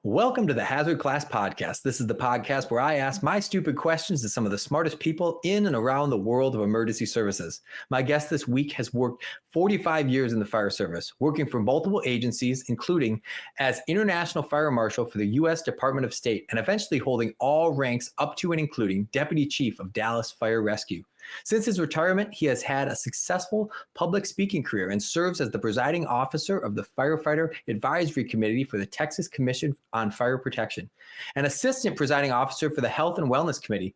Welcome to the Hazard Class Podcast. This is the podcast where I ask my stupid questions to some of the smartest people in and around the world of emergency services. My guest this week has worked 45 years in the fire service, working for multiple agencies, including as International Fire Marshal for the U.S. Department of State, and eventually holding all ranks up to and including Deputy Chief of Dallas Fire Rescue. Since his retirement, he has had a successful public speaking career and serves as the presiding officer of the Firefighter Advisory Committee for the Texas Commission on Fire Protection, and assistant presiding officer for the Health and Wellness Committee.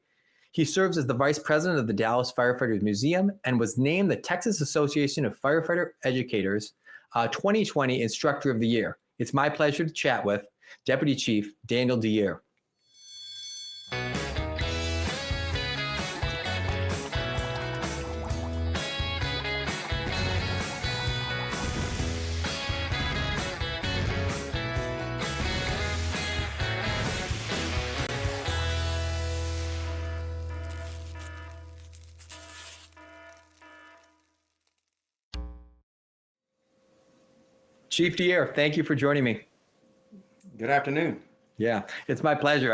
He serves as the vice president of the Dallas Firefighters Museum and was named the Texas Association of Firefighter Educators 2020 Instructor of the Year. It's my pleasure to chat with Deputy Chief Daniel DeYear. Chief DeYear, thank you for joining me. Good afternoon. Yeah, it's my pleasure.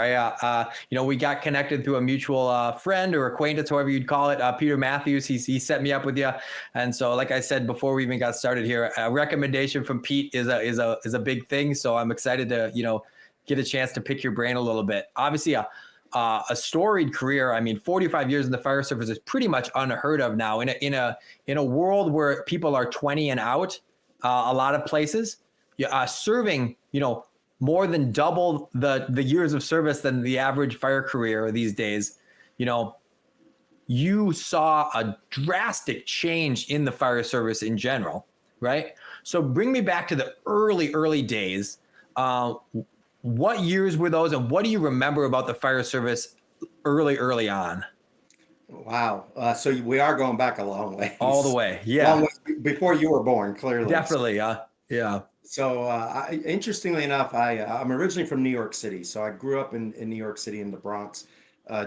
We got connected through a mutual friend or acquaintance, however you'd call it. Peter Matthews, he set me up with you, and so, like I said before we even got started here, a recommendation from Pete is a big thing. So I'm excited to get a chance to pick your brain a little bit. Obviously, a storied career. I mean, 45 years in the fire service is pretty much unheard of now. In a world where people are 20 and out. A lot of places, serving, more than double the years of service than the average fire career these days. You saw a drastic change in the fire service in general, right? So bring me back to the early days. What years were those, and what do you remember about the fire service early on? Wow. So we are going back a long way. All the way. Yeah. Long way before you were born, clearly. Definitely. Yeah. So interestingly enough, I'm originally from New York City. So I grew up in New York City in the Bronx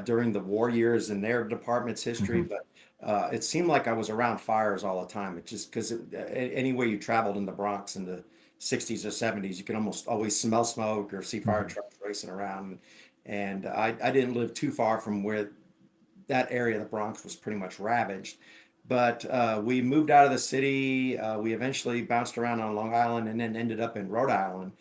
during the war years in their department's history. Mm-hmm. But it seemed like I was around fires all the time. It just because anywhere you traveled in the Bronx in the 60s or 70s, you could almost always smell smoke or see fire trucks racing around. And I didn't live too far from where that area of the Bronx was pretty much ravaged. But we moved out of the city. We eventually bounced around on Long Island and then ended up in Rhode Island.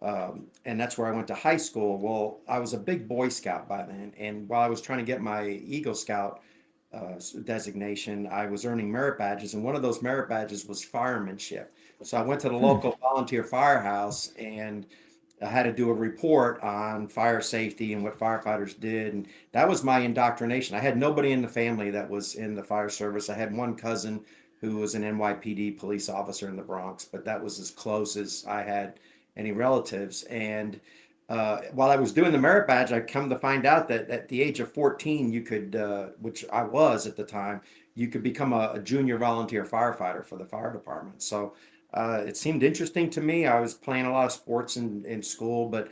And that's where I went to high school. Well, I was a big Boy Scout by then. And while I was trying to get my Eagle Scout designation, I was earning merit badges. And one of those merit badges was firemanship. So I went to the local volunteer firehouse and I had to do a report on fire safety and what firefighters did. And that was my indoctrination. I had nobody in the family that was in the fire service. I had one cousin who was an NYPD police officer in the Bronx, but that was as close as I had any relatives. And while I was doing the merit badge, I come to find out that at the age of 14, you could, which I was at the time, you could become a junior volunteer firefighter for the fire department. So it seemed interesting to me. I was playing a lot of sports in school, but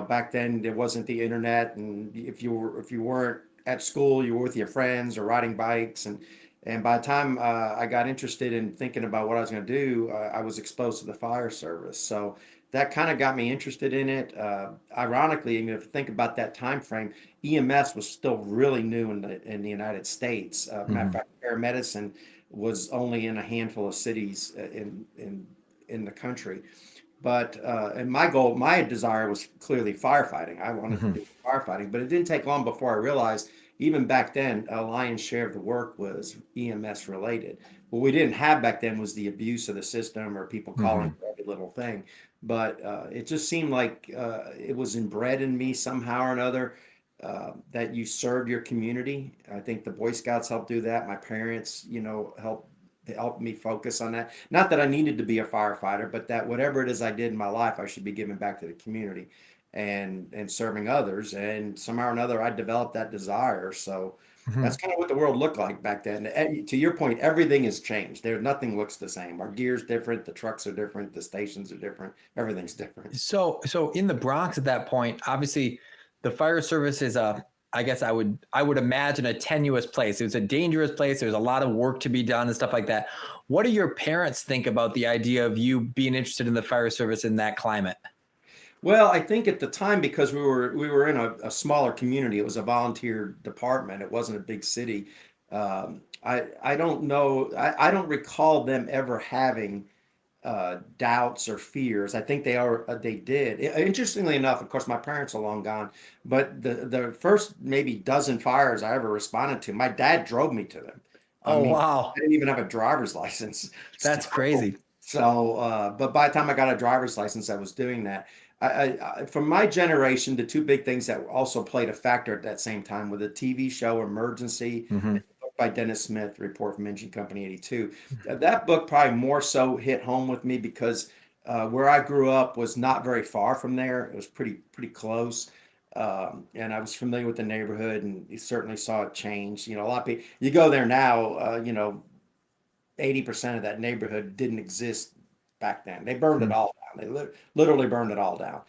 back then there wasn't the internet, and if you weren't at school, you were with your friends or riding bikes. And by the time I got interested in thinking about what I was going to do, I was exposed to the fire service. So that kind of got me interested in it. Ironically, if you think about that time frame, EMS was still really new in the United States. Matter of fact, Paramedicine was only in a handful of cities in the country. But and my desire was clearly firefighting. I wanted to do firefighting, but it didn't take long before I realized, even back then, a lion's share of the work was EMS related. What we didn't have back then was the abuse of the system or people calling for every little thing. But it just seemed like it was inbred in me somehow or another. That you serve your community. I think the Boy Scouts helped do that. My parents, helped me focus on that. Not that I needed to be a firefighter, but that whatever it is I did in my life, I should be giving back to the community and serving others. And somehow or another, I developed that desire. So that's kind of what the world looked like back then. And to your point, everything has changed. Nothing looks the same. Our gear's different. The trucks are different. The stations are different. Everything's different. So in the Bronx at that point, obviously, the fire service is I guess I would imagine a tenuous place. It was a dangerous place. There's a lot of work to be done and stuff like that. What do your parents think about the idea of you being interested in the fire service in that climate? Well, I think at the time, because we were in a smaller community, it was a volunteer department. It wasn't a big city. I don't know. I don't recall them ever having doubts or fears. I think they did. Interestingly enough, of course, my parents are long gone, but the first maybe dozen fires I ever responded to, my dad drove me to them. I Oh, mean, wow. I didn't even have a driver's license. That's crazy. But by the time I got a driver's license, I was doing that. From my generation, the two big things that also played a factor at that same time were the TV show Emergency, Hmm. and the book by Dennis Smith, Report from Engine Company 82. That book probably more so hit home with me because where I grew up was not very far from there. It was pretty close. And I was familiar with the neighborhood, and you certainly saw it change. A lot of people, you go there now, 80% of that neighborhood didn't exist back then. They burned it all down. They literally burned it all down,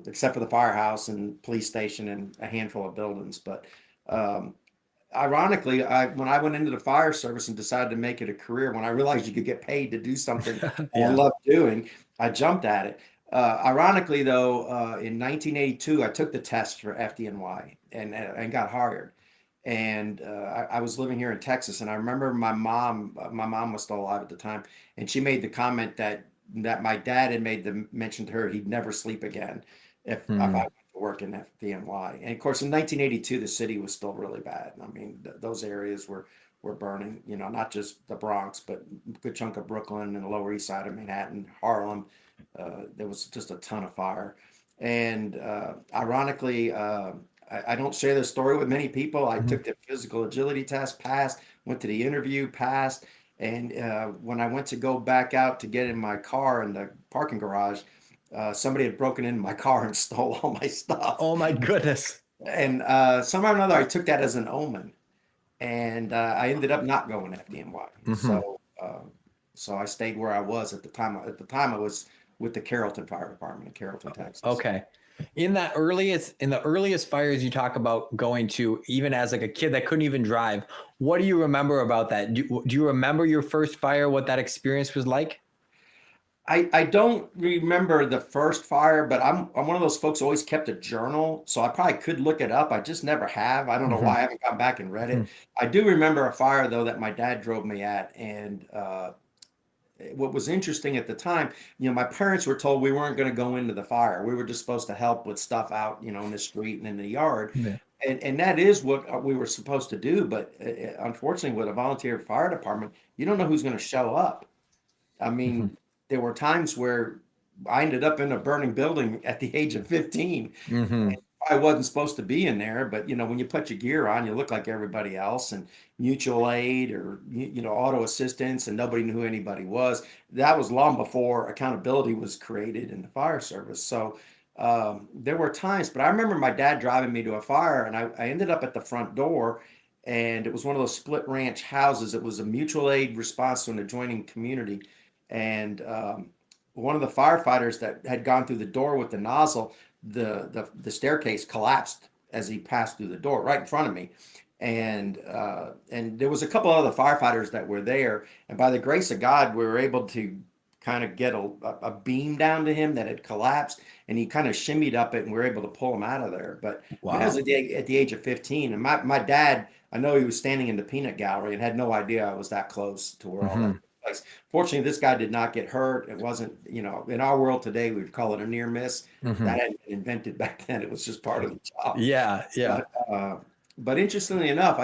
except for the firehouse and police station and a handful of buildings. But um, ironically, when I went into the fire service and decided to make it a career, when I realized you could get paid to do something I Yeah. love doing, I jumped at it. Ironically, though, in 1982, I took the test for FDNY and got hired. And I was living here in Texas, and I remember my mom was still alive at the time, and she made the comment that my dad had made the mention to her he'd never sleep again if I Mm. went to work in FDNY. And of course, in 1982, the city was still really bad. I mean, those areas were burning. Not just the Bronx, but a good chunk of Brooklyn and the Lower East Side of Manhattan, Harlem. There was just a ton of fire, and ironically. I don't share this story with many people. I Mhm. took the physical agility test, passed, went to the interview, passed. And when I went to go back out to get in my car in the parking garage, somebody had broken into my car and stole all my stuff. Oh my goodness. And somehow or another, I took that as an omen. And I ended up not going to FDNY. Hmm. So I stayed where I was at the time. At the time, I was with the Carrollton Fire Department in Carrollton, Texas. Okay. In the earliest fires you talk about going to, even as like a kid that couldn't even drive, what do you remember about that? Do you remember your first fire, what that experience was like? I don't remember the first fire, but I'm one of those folks who always kept a journal, so I probably could look it up. I just never have. I don't know why I Hmm. haven't gone back and read it. I do remember a fire though that my dad drove me at, and what was interesting at the time, my parents were told we weren't going to go into the fire. We were just supposed to help with stuff out, in the street and in the yard. Yeah. And that is what we were supposed to do. But unfortunately, with a volunteer fire department, you don't know who's going to show up. I Hmm. mean, there were times where I ended up in a burning building at the age of 15. Hmm. I wasn't supposed to be in there, but when you put your gear on, you look like everybody else, and mutual aid or auto assistance, and nobody knew who anybody was. That was long before accountability was created in the fire service. So there were times, but I remember my dad driving me to a fire, and I ended up at the front door, and it was one of those split ranch houses. It was a mutual aid response to an adjoining community, and one of the firefighters that had gone through the door with the nozzle, the staircase collapsed as he passed through the door right in front of me. And there was a couple other firefighters that were there, and by the grace of God, we were able to kind of get a beam down to him that had collapsed, and he kind of shimmied up it, and we were able to pull him out of there. But I mean, that was Wow. at the age of 15, and my dad, I know he was standing in the peanut gallery and had no idea I was that close to where all that Hmm. took place. Fortunately, this guy did not get hurt. It wasn't, in our world today, we'd call it a near miss. Hmm. That hadn't been invented back then. It was just part of the job. Yeah. Yeah. But interestingly enough,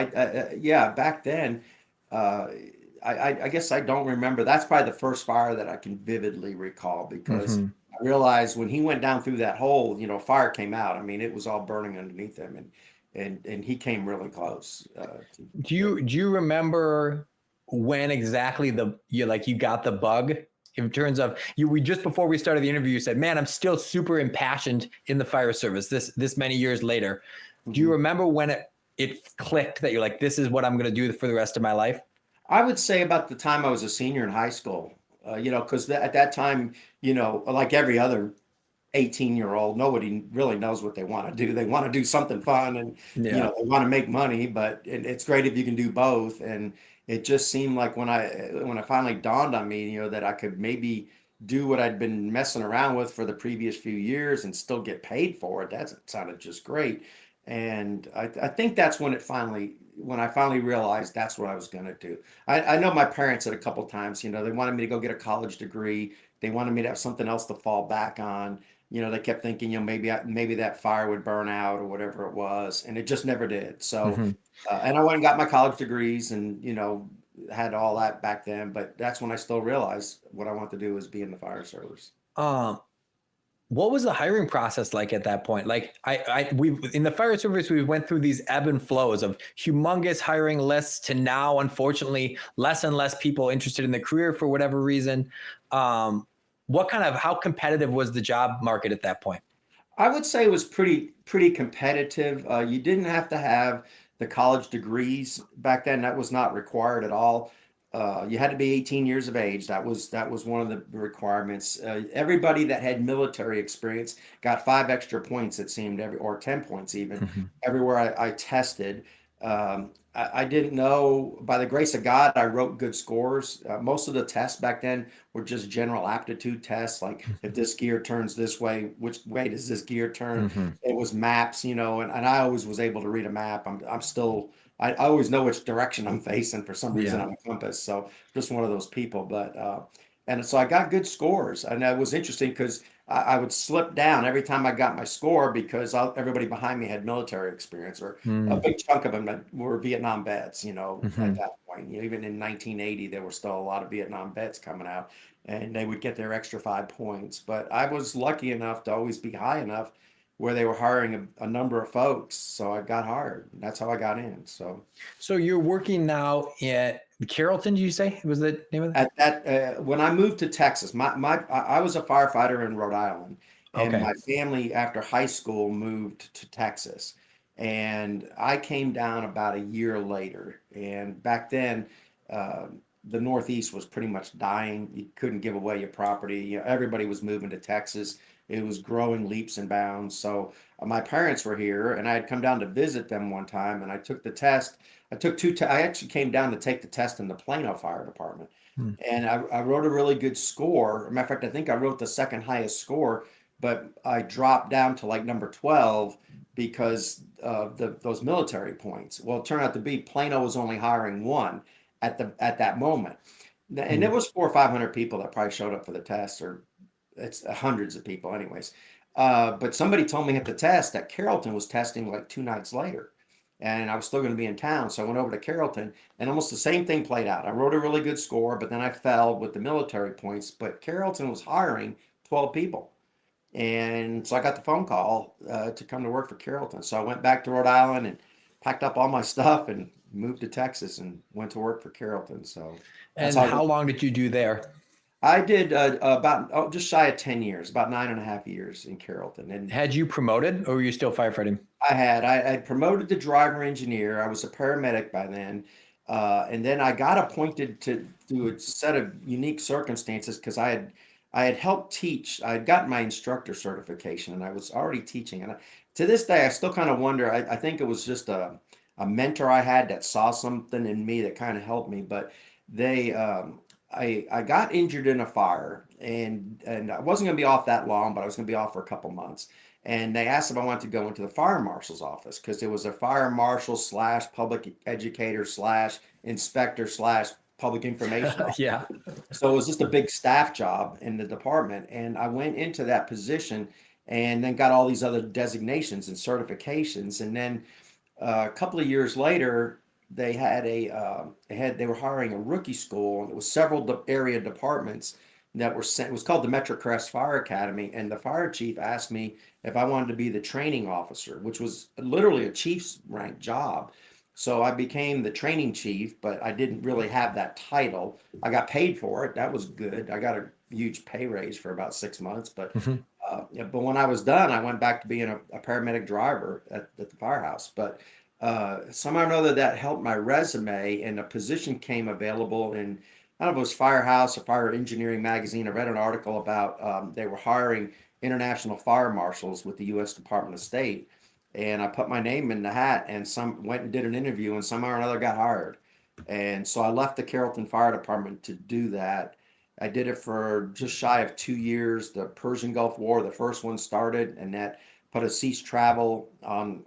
yeah, back then, uh, I guess I don't remember. That's probably the first fire that I can vividly recall, because Hmm. I realized when he went down through that hole, fire came out. I mean, it was all burning underneath him, and he came really close. Do you remember when exactly you got the bug? In terms of we just before we started the interview, you said, "Man, I'm still super impassioned in the fire service this many years later." Do you Mhm. remember when it clicked that you're like, "This is what I'm going to do for the rest of my life"? I would say about the time I was a senior in high school, because at that time, like every other 18-year-old, nobody really knows what they want to do. They want to do something fun, and Yeah. they want to make money, but it's great if you can do both. And it just seemed like when I finally dawned on me, that I could maybe do what I'd been messing around with for the previous few years and still get paid for it, that sounded just great. And I think that's when when I finally realized that's what I was going to do. I know my parents said a couple times, they wanted me to go get a college degree. They wanted me to have something else to fall back on. They kept thinking, maybe that fire would burn out or whatever it was, and it just never did. So, Mm-hmm. and I went and got my college degrees, and had all that back then. But that's when I still realized what I want to do is be in the fire service. What was the hiring process like at that point? Like we in the fire service, we went through these ebb and flows of humongous hiring lists to now, unfortunately, less and less people interested in the career for whatever reason. How competitive was the job market at that point? I would say it was pretty competitive. You didn't have to have the college degrees back then. That was not required at all. You had to be 18 years of age. That was one of the requirements. Everybody that had military experience got 5 extra points, it seemed, or 10 points even, Mm-hmm. everywhere I tested. I didn't know, by the grace of God, I wrote good scores. Most of the tests back then were just general aptitude tests, like if this gear turns this way, which way does this gear turn? Mm-hmm. It was maps, and I always was able to read a map. I always know which direction I'm facing for some reason Yeah. on a compass. So just one of those people. And so I got good scores, and that was interesting because I would slip down every time I got my score because everybody behind me had military experience, or a Mm-hmm. big chunk of them that were Vietnam vets. At Mm-hmm. that point, even in 1980, there were still a lot of Vietnam vets coming out, and they would get their extra 5 points. But I was lucky enough to always be high enough where they were hiring a number of folks, so I got hired. That's how I got in. So you're working now at Carrollton, did you say was the name of it? At that, when I moved to Texas, I was a firefighter in Rhode Island, and Okay. my family after high school moved to Texas, and I came down about a year later. And back then, uh, the Northeast was pretty much dying. You couldn't give away your property. Everybody was moving to Texas. It was growing leaps and bounds. So my parents were here, and I had come down to visit them one time, and I took the test. I took I actually came down to take the test in the Plano Fire Department, Hmm. and I wrote a really good score. Matter of fact, I think I wrote the second highest score, but I dropped down to like number 12 because of those military points. Well, it turned out to be Plano was only hiring one at that moment, and Hmm. there was 400 or 500 people that probably showed up for the test, or it's hundreds of people, anyways. But somebody told me at the test that Carrollton was testing like 2 nights later, and I was still going to be in town. So I went over to Carrollton, and almost the same thing played out. I wrote a really good score, but then I fell with the military points. But Carrollton was hiring 12 people. And so I got the phone call to come to work for Carrollton. So I went back to Rhode Island and packed up all my stuff and moved to Texas and went to work for Carrollton. So that's And how I how got. long did you do there? I did about just shy of 10 years, about 9.5 years in Carrollton. And Had you promoted or were you still firefighting? I promoted to driver engineer. I was a paramedic by then. And then I got appointed to do a set of unique circumstances because I had helped teach. I had gotten my instructor certification and I was already teaching. And to this day, I still kind of wonder. I think it was just a mentor I had that saw something in me that kind of helped me. But they, I got injured in a fire, and I wasn't going to be off that long, but I was going to be off for a couple months. And they asked if I wanted to go into the fire marshal's office because it was a fire marshal slash public educator slash inspector slash public information officer. Yeah. So it was just a big staff job in the department. And I went into that position and then got all these other designations and certifications. And then a couple of years later, they were hiring a rookie school, and it was several area departments that were sent. It was called the Metro Crest Fire Academy, and the fire chief asked me if I wanted to be the training officer, which was literally a chief's rank job. So I became the training chief, but I didn't really have that title. I got paid for it. That was good. I got a huge pay raise for about 6 months, but Mhm. yeah, but when I was done, I went back to being a paramedic driver at the firehouse. But somehow or another, that helped my resume, and a position came available in, I don't know if it was Firehouse or Fire Engineering Magazine. I read an article about they were hiring international fire marshals with the U.S. Department of State, and I put my name in the hat, and some went and did an interview, and somehow or another got hired. And so I left the Carrollton Fire Department to do that. I did it for just shy of 2 years. The Persian Gulf War, the first one started, and that put a cease travel on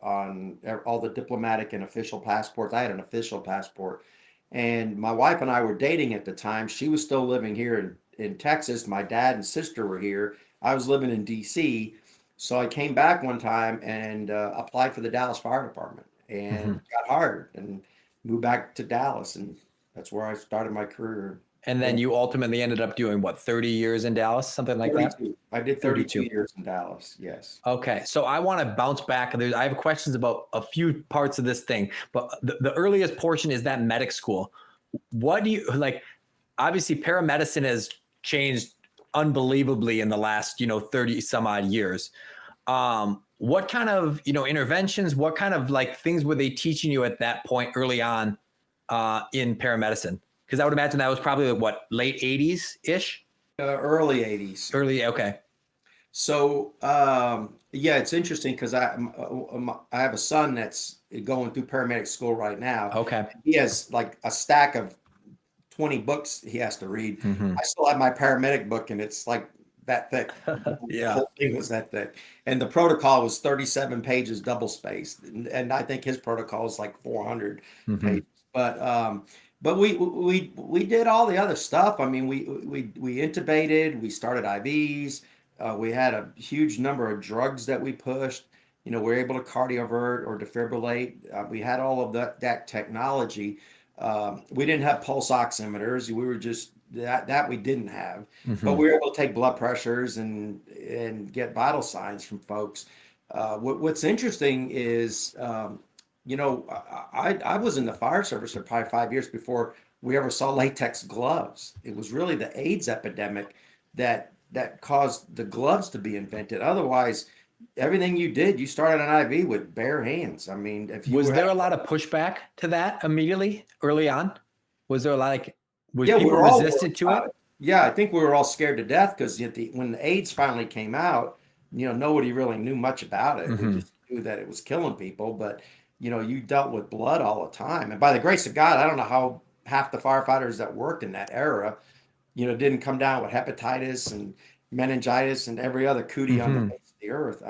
all the diplomatic and official passports. I had an official passport, and my wife and I were dating at the time. She was still living here in Texas. My dad and sister were here. I was living in DC. So I came back one time and applied for the Dallas Fire Department and got hired and moved back to Dallas. And that's where I started my career. And then you ultimately ended up doing what, 30 years in Dallas, something like 32. that? I did 32 years in Dallas. Yes. Okay. So I want to bounce back. I have questions about a few parts of this thing, but the earliest portion is that medic school. What do you like? Obviously, paramedicine has changed unbelievably in the last, 30 some odd years. What kind of, interventions, what kind of like things were they teaching you at that point early on in paramedicine? Because I would imagine that was probably what, late 80s ish? Early 80s. Early. Okay. So, yeah, it's interesting because I have a son that's going through paramedic school right now. Okay. He has like a stack of 20 books he has to read. I still have my paramedic book, and it's like that thick. Yeah. The whole thing was that thick. And the protocol was 37 pages double spaced. And I think his protocol is like 400 pages. But we did all the other stuff. I mean, we intubated, we started IVs, we had a huge number of drugs that we pushed. We were able to cardioverter or defibrillate. We had all of that technology. We didn't have pulse oximeters. We were just that we didn't have, but we were able to take blood pressures and get vital signs from folks. What's interesting is, I was in the fire service for probably 5 years before we ever saw latex gloves. It was really the AIDS epidemic that caused the gloves to be invented. Otherwise, everything you did, you started an IV with bare hands. I mean, was there a lot of pushback to that immediately early on? Was there a lot was people resistant to it? Yeah, I think we were all scared to death because when the AIDS finally came out, nobody really knew much about it. We just knew that it was killing people, but you dealt with blood all the time. And by the grace of God, I don't know how half the firefighters that worked in that era, didn't come down with hepatitis and meningitis and every other cootie on the face of the earth.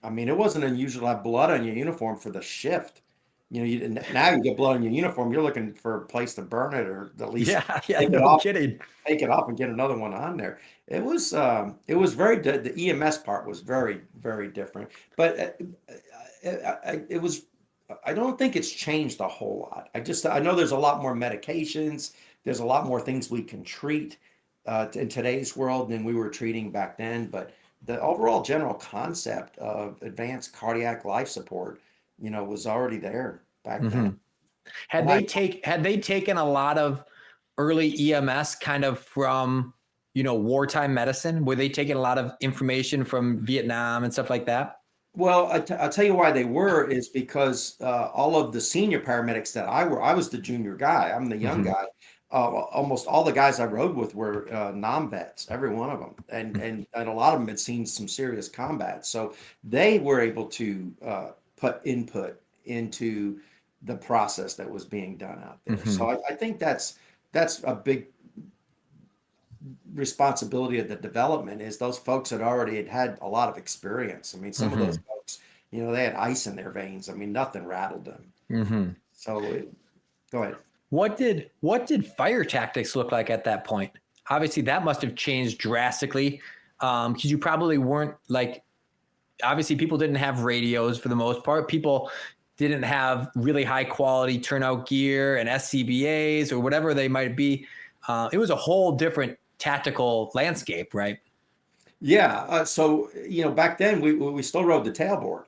I mean, it wasn't unusual to have blood on your uniform for the shift. Now you get blood on your uniform, you're looking for a place to burn it or at least Kidding. Take it off and get another one on there. It was very, the EMS part was very, very different, but it was, I don't think it's changed a whole lot. I know there's a lot more medications. There's a lot more things we can treat in today's world than we were treating back then. But the overall general concept of advanced cardiac life support, was already there back then. Had they taken a lot of early EMS kind of from, wartime medicine? Were they taking a lot of information from Vietnam and stuff like that? Well, I'll tell you why they were is because all of the senior paramedics that I was the junior guy. I'm the young guy. Almost all the guys I rode with were non-vets, every one of them. And a lot of them had seen some serious combat. So they were able to put input into the process that was being done out there. So I think that's a big responsibility of the development is those folks that already had a lot of experience. I mean, some of those folks, they had ice in their veins. I mean, nothing rattled them. So go ahead. What did fire tactics look like at that point? Obviously that must have changed drastically. Because you probably weren't obviously people didn't have radios for the most part. People didn't have really high quality turnout gear and SCBAs or whatever they might be. It was a whole different tactical landscape, right? Yeah. So, back then we still rode the tailboard.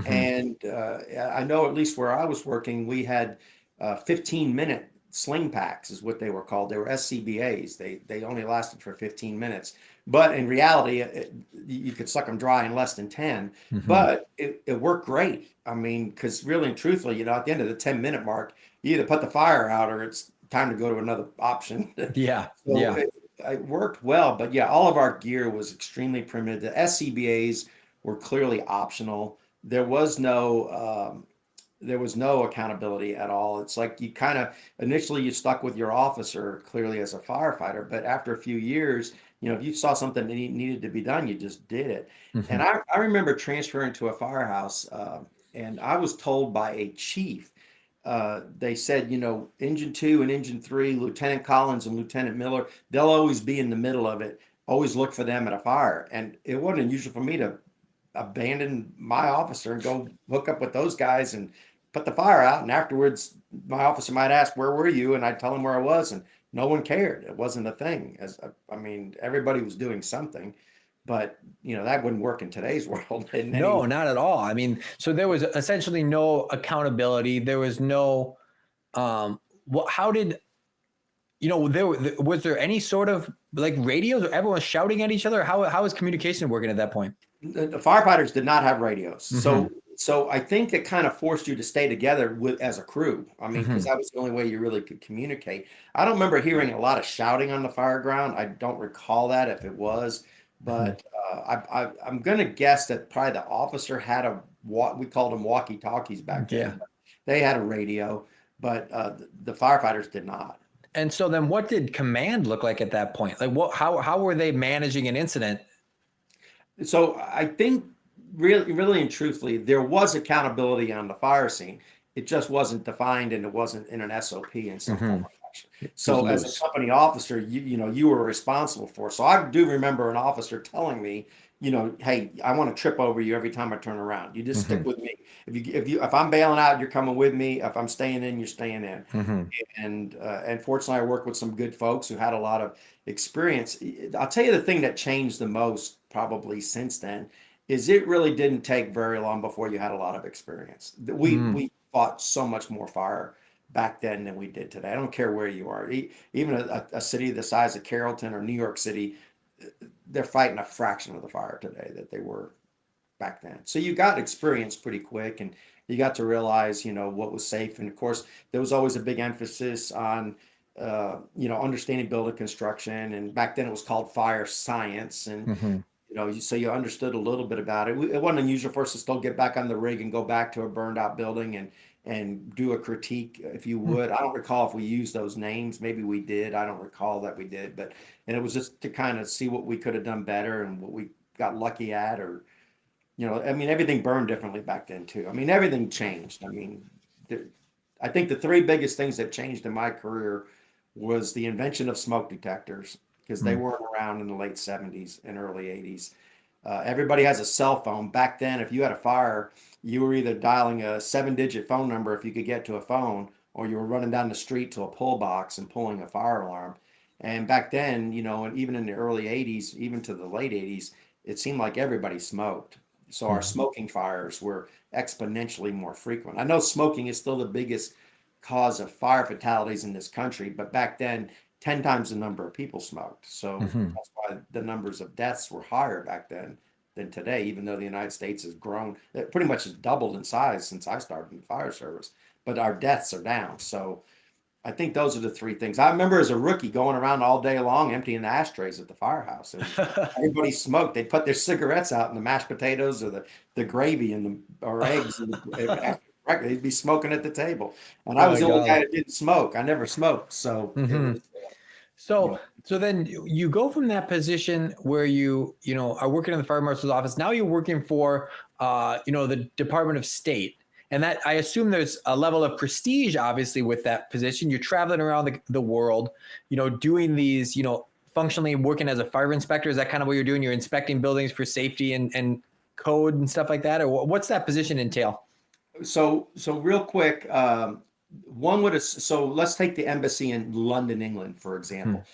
And I know at least where I was working, we had 15-minute sling packs is what they were called. They were SCBAs. They only lasted for 15 minutes. But in reality, you could suck them dry in less than 10. But it worked great. I mean, because really and truthfully, at the end of the 10-minute mark, you either put the fire out or it's time to go to another option. It worked well. But yeah, all of our gear was extremely primitive. The SCBAs were clearly optional. There was no there was no accountability at all. It's like you kind of initially you stuck with your officer clearly as a firefighter, but after a few years, if you saw something that needed to be done, you just did it. Hmm. And I remember transferring to a firehouse, and I was told by a chief, they said, Engine 2 and Engine 3, Lieutenant Collins and Lieutenant Miller, they'll always be in the middle of it. Always look for them at a fire. And it wasn't unusual for me to abandon my officer and go hook up with those guys and put the fire out. And afterwards, my officer might ask, "Where were you?" And I'd tell him where I was, and no one cared. It wasn't a thing. I mean, everybody was doing something, but that wouldn't work in today's world. No, not at all. I mean, so there was essentially no accountability. There was no, how did, was there any sort of like radios or everyone shouting at each other? How was communication working at that point? The firefighters did not have radios. Mm-hmm. So I think it kind of forced you to stay together as a crew. I mean, because that was the only way you really could communicate. I don't remember hearing a lot of shouting on the fire ground. I don't recall that if it was, but I'm going to guess that probably the officer had what we called them walkie-talkies back then. Yeah. They had a radio, but the firefighters did not. And so then what did command look like at that point? Like how were they managing an incident? So I think really and truthfully, there was accountability on the fire scene. It just wasn't defined and it wasn't in an SOP and some form of action. So as a company officer, you were responsible for. So I do remember an officer telling me, hey, I want to trip over you every time I turn around. You just stick with me. If I'm bailing out, you're coming with me. If I'm staying in, you're staying in. And fortunately, I worked with some good folks who had a lot of experience. I'll tell you the thing that changed the most probably since then is it really didn't take very long before you had a lot of experience. We fought so much more fire back then than we did today. I don't care where you are. Even a city the size of Carrollton or New York City, they're fighting a fraction of the fire today that they were back then. So you got experience pretty quick and you got to realize, what was safe. And of course, there was always a big emphasis on, understanding building construction. And back then it was called fire science. And, so you understood a little bit about it. It wasn't unusual for us to still get back on the rig and go back to a burned out building and do a critique, if you would. I don't recall if we used those names. Maybe we did. I don't recall that we did, and it was just to kind of see what we could have done better and what we got lucky at, or, everything burned differently back then too. I mean, everything changed. I mean, I think the three biggest things that changed in my career was the invention of smoke detectors, because they weren't around in the late 70s and early 80s. Everybody has a cell phone. Back then, if you had a fire, you were either dialing a 7-digit phone number if you could get to a phone, or you were running down the street to a pull box and pulling a fire alarm. And back then, and even in the early 80s, even to the late 80s, it seemed like everybody smoked. So our smoking fires were exponentially more frequent. I know smoking is still the biggest cause of fire fatalities in this country, but back then, 10 times the number of people smoked. So that's why the numbers of deaths were higher back then than today, even though the United States has grown. It pretty much has doubled in size since I started in the fire service, but our deaths are down. So I think those are the three things. I remember as a rookie going around all day long emptying the ashtrays at the firehouse. And everybody smoked. They'd put their cigarettes out in the mashed potatoes or the gravy or eggs. They'd be smoking at the table. And I was the only guy that didn't smoke. I never smoked. So So then you go from that position where you are working in the fire marshal's office. Now you're working for, the Department of State. And that, I assume there's a level of prestige, obviously, with that position. You're traveling around the world, doing these, functionally working as a fire inspector. Is that kind of what you're doing? You're inspecting buildings for safety and code and stuff like that? Or what's that position entail? So real quick, so let's take the embassy in London, England, for example.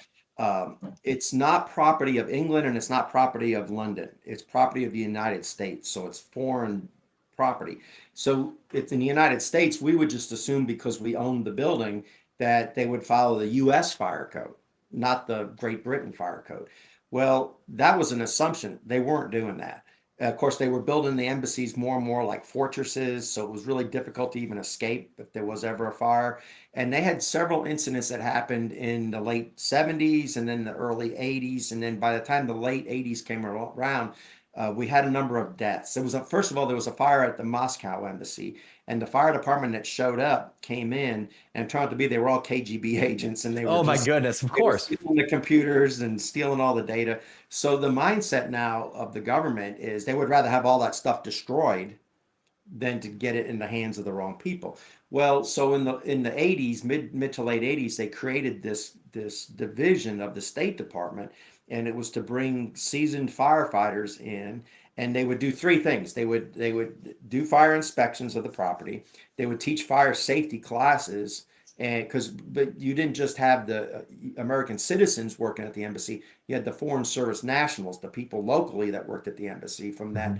It's not property of England and it's not property of London. It's property of the United States. So it's foreign property. So if in the United States, we would just assume because we owned the building that they would follow the US fire code, not the Great Britain fire code. Well, that was an assumption. They weren't doing that. Of course, they were building the embassies more and more like fortresses, so it was really difficult to even escape if there was ever a fire. And they had several incidents that happened in the late 70s and then the early 80s. And then by the time the late 80s came around, we had a number of deaths. First of all, there was a fire at the Moscow embassy, and the fire department that showed up came in and turned out to be, they were all KGB agents, and Oh my goodness, of they were course. stealing the computers and stealing all the data. So the mindset now of the government is they would rather have all that stuff destroyed than to get it in the hands of the wrong people. Well, so in the 80s, mid to late 80s, they created this division of the State Department, and it was to bring seasoned firefighters in, and they would do three things. They would do fire inspections of the property. They would teach fire safety classes, but you didn't just have the American citizens working at the embassy. You had the foreign service nationals, the people locally that worked at the embassy from that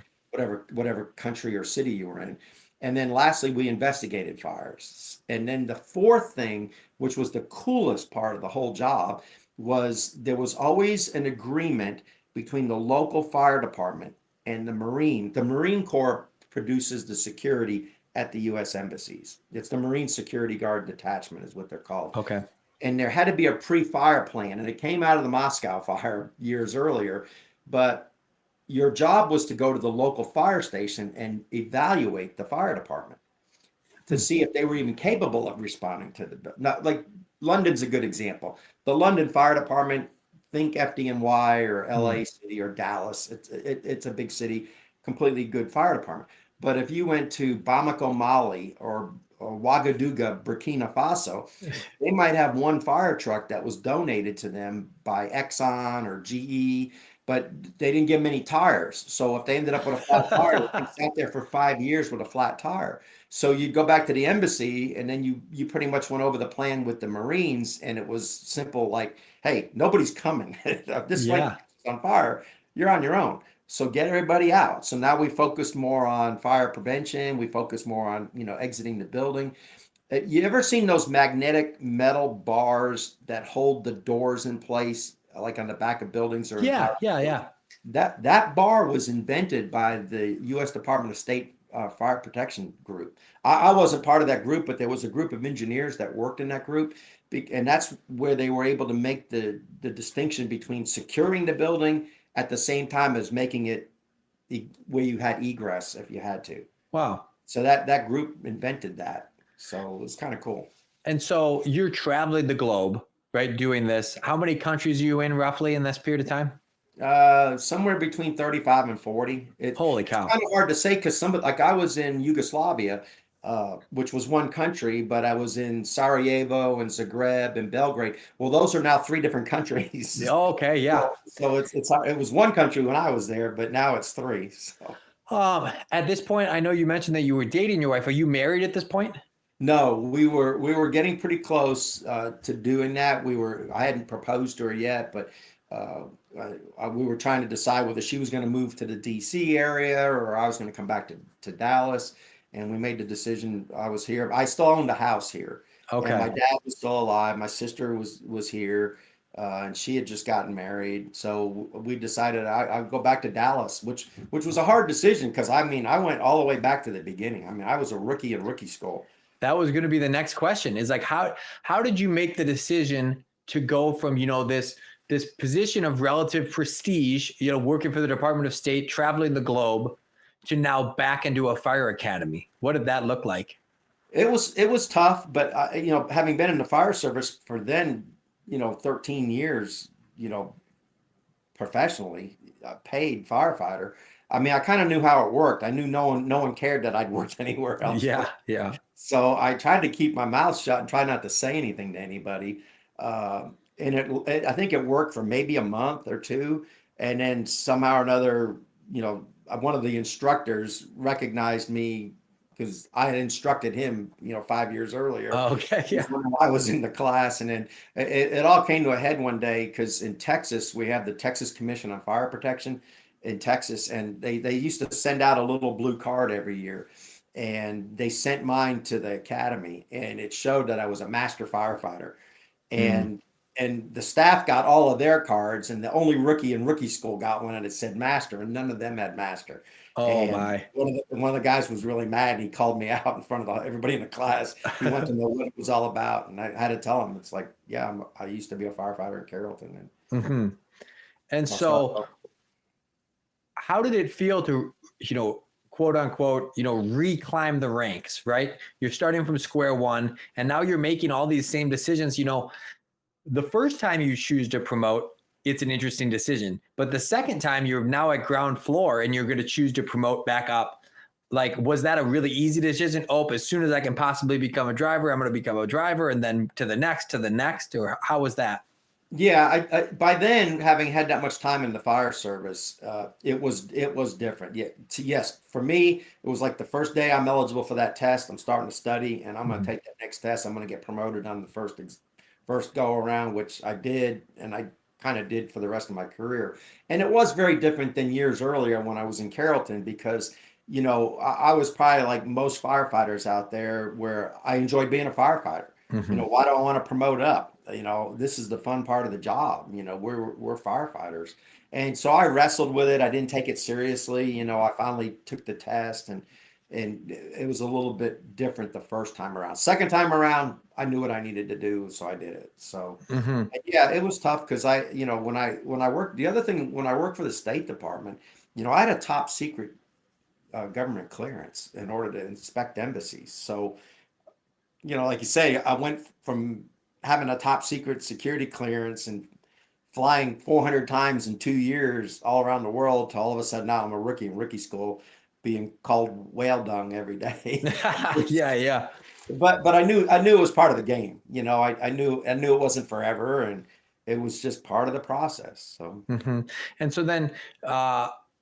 whatever country or city you were in. And then lastly, we investigated fires. And then the fourth thing, which was the coolest part of the whole job, was there was always an agreement between the local fire department and the Marine. The Marine Corps produces the security at the U.S. embassies. It's the Marine Security Guard Detachment is what they're called. Okay. And there had to be a pre-fire plan, and it came out of the Moscow fire years earlier. But your job was to go to the local fire station and evaluate the fire department to see if they were even capable of responding to not like London's a good example. The London Fire Department, think FDNY or LA City or Dallas. It's a big city, completely good fire department. But if you went to Bamako, Mali, or Ouagadougou, Burkina Faso, they might have one fire truck that was donated to them by Exxon or GE, but they didn't give them any tires. So if they ended up with a flat tire, they sat there for 5 years with a flat tire. So you'd go back to the embassy, and then you pretty much went over the plan with the Marines, and it was simple, like, hey, nobody's coming. If this place is on fire, you're on your own. So get everybody out. So now we focused more on fire prevention. We focused more on, exiting the building. You ever seen those magnetic metal bars that hold the doors in place, like on the back of buildings? Or Yeah. That bar was invented by the U.S. Department of State Fire Protection Group. I wasn't part of that group, but there was a group of engineers that worked in that group, and that's where they were able to make the distinction between securing the building at the same time as making it where you had egress if you had to. Wow. So that group invented that. So it was kind of cool. And so you're traveling the globe, right, doing this. How many countries are you in roughly in this period of time? Somewhere between 35 and 40. Holy cow. It's kind of hard to say because like I was in Yugoslavia, which was one country, but I was in Sarajevo and Zagreb and Belgrade. Well, those are now 3 different countries. Okay, yeah. So it was one country when I was there, but now it's 3. So. At this point, I know you mentioned that you were dating your wife. Are you married at this point? No, we were getting pretty close to doing that. I hadn't proposed to her yet, but we were trying to decide whether she was going to move to the DC area or I was going to come back to Dallas. And we made the decision. I was here. I still owned a house here. Okay. And my dad was still alive. My sister was here, and she had just gotten married. So we decided I'd go back to Dallas, which was a hard decision because I went all the way back to the beginning. I was a rookie in rookie school. That was going to be the next question. Is like how did you make the decision to go from this position of relative prestige, working for the Department of State, traveling the globe, to now back into a fire academy? What did that look like? It was tough, but having been in the fire service for then, 13 years, professionally, paid firefighter. I kind of knew how it worked. I knew no one cared that I'd worked anywhere else. Yeah. So I tried to keep my mouth shut and try not to say anything to anybody. And I think it worked for maybe a month or 2, and then somehow or another, one of the instructors recognized me because I had instructed him, 5 years earlier. Oh, okay, yeah. When I was in the class, and then it all came to a head one day because in Texas we have the Texas Commission on Fire Protection in Texas, and they used to send out a little blue card every year, and they sent mine to the academy, and it showed that I was a master firefighter, and the staff got all of their cards, and the only rookie in rookie school got one, and it said master, and none of them had master. Oh, and my. One of the guys was really mad, and he called me out in front of everybody in the class. He wanted to know what it was all about, and I had to tell him, it's like, yeah, I used to be a firefighter in Carrollton. And so how did it feel to, quote unquote, reclimb the ranks, right? You're starting from square one and now you're making all these same decisions. The first time you choose to promote, it's an interesting decision. But the second time you're now at ground floor and you're going to choose to promote back up. Like, was that a really easy decision? Oh, as soon as I can possibly become a driver, I'm going to become a driver, and then to the next, or how was that? Yeah, I by then, having had that much time in the fire service, it was different. Yeah, yes, for me, it was like the first day I'm eligible for that test. I'm starting to study, and I'm going to take that next test. I'm going to get promoted on the first go around, which I did, and I kind of did for the rest of my career. And it was very different than years earlier when I was in Carrollton because I was probably like most firefighters out there where I enjoyed being a firefighter. Mm-hmm. Why do I want to promote up? This is the fun part of the job. We're firefighters. And so I wrestled with it. I didn't take it seriously. I finally took the test and it was a little bit different the first time around. Second time around, I knew what I needed to do, so I did it. So yeah, it was tough because when I worked, the other thing, when I worked for the State Department, I had a top secret government clearance in order to inspect embassies. So, like you say, I went from having a top secret security clearance and flying 400 times in 2 years all around the world to all of a sudden now I'm a rookie in rookie school being called whale dung every day. Yeah. But I knew it was part of the game. I knew it wasn't forever and it was just part of the process. So And so then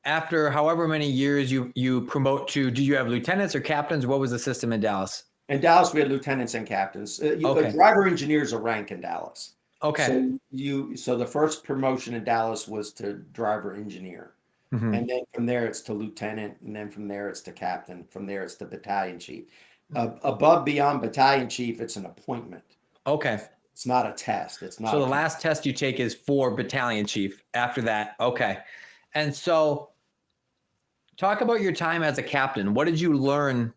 after however many years you promote to, do you have lieutenants or captains? What was the system in Dallas? in Dallas, we had lieutenants and captains. Okay. A driver engineer is a rank in Dallas. Okay. So the first promotion in Dallas was to driver engineer. And then from there it's to lieutenant, and then from there it's to captain. From there it's to battalion chief. Above beyond battalion chief, it's an appointment. Okay. It's not a test. It's not. So the last test you take is for battalion chief. After that, okay. And so, talk about your time as a captain. What did you learn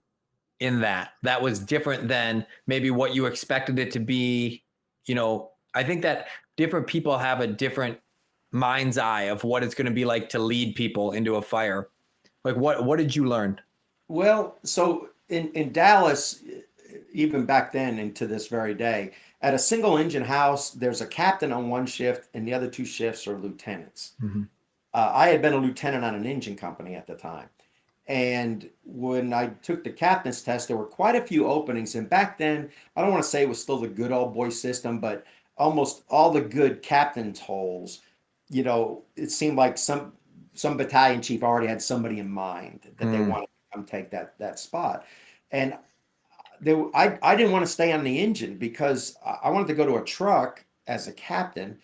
in that was different than maybe what you expected it to be? I think that different people have a different mind's eye of what it's going to be like to lead people into a fire. Like what did you learn? Well, so in Dallas, even back then and to this very day, at a single engine house, there's a captain on one shift and the other two shifts are lieutenants. I had been a lieutenant on an engine company at the time. And when I took the captain's test, there were quite a few openings. And back then, I don't want to say it was still the good old boy system, but almost all the good captain's holes, it seemed like some battalion chief already had somebody in mind that they wanted to come take that spot. And I didn't want to stay on the engine because I wanted to go to a truck as a captain,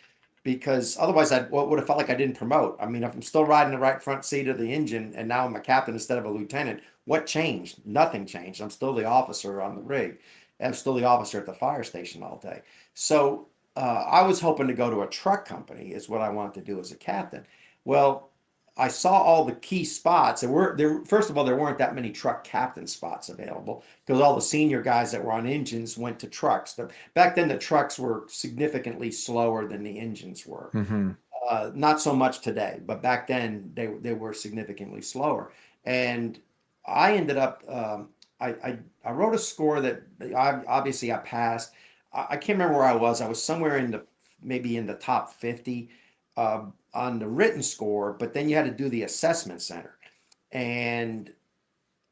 because otherwise I would have felt like I didn't promote. I mean, if I'm still riding the right front seat of the engine and now I'm a captain instead of a lieutenant, what changed? Nothing changed. I'm still the officer on the rig. I'm still the officer at the fire station all day. So I was hoping to go to a truck company is what I wanted to do as a captain. Well, I saw all the key spots. First of all, there weren't that many truck captain spots available because all the senior guys that were on engines went to trucks. Back then, the trucks were significantly slower than the engines were. Not so much today, but back then they were significantly slower. And I ended up, I wrote a score that obviously I passed. I can't remember where I was. I was somewhere maybe in the top 50. On the written score, but then you had to do the assessment center. And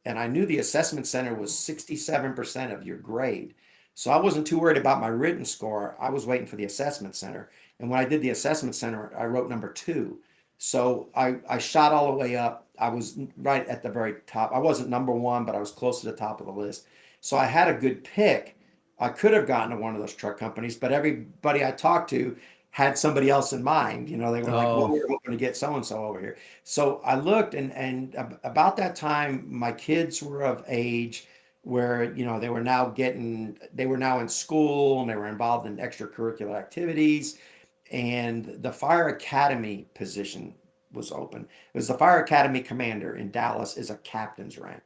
I knew the assessment center was 67% of your grade. So I wasn't too worried about my written score. I was waiting for the assessment center. And when I did the assessment center, I wrote number 2. So I shot all the way up. I was right at the very top. I wasn't number 1, but I was close to the top of the list. So I had a good pick. I could have gotten to one of those truck companies, but everybody I talked to had somebody else in mind. They were like, well, we're hoping to get so-and-so over here. So I looked and about that time, my kids were of age where, they were now in school and they were involved in extracurricular activities. And the fire academy position was open. It was the fire academy commander in Dallas is a captain's rank.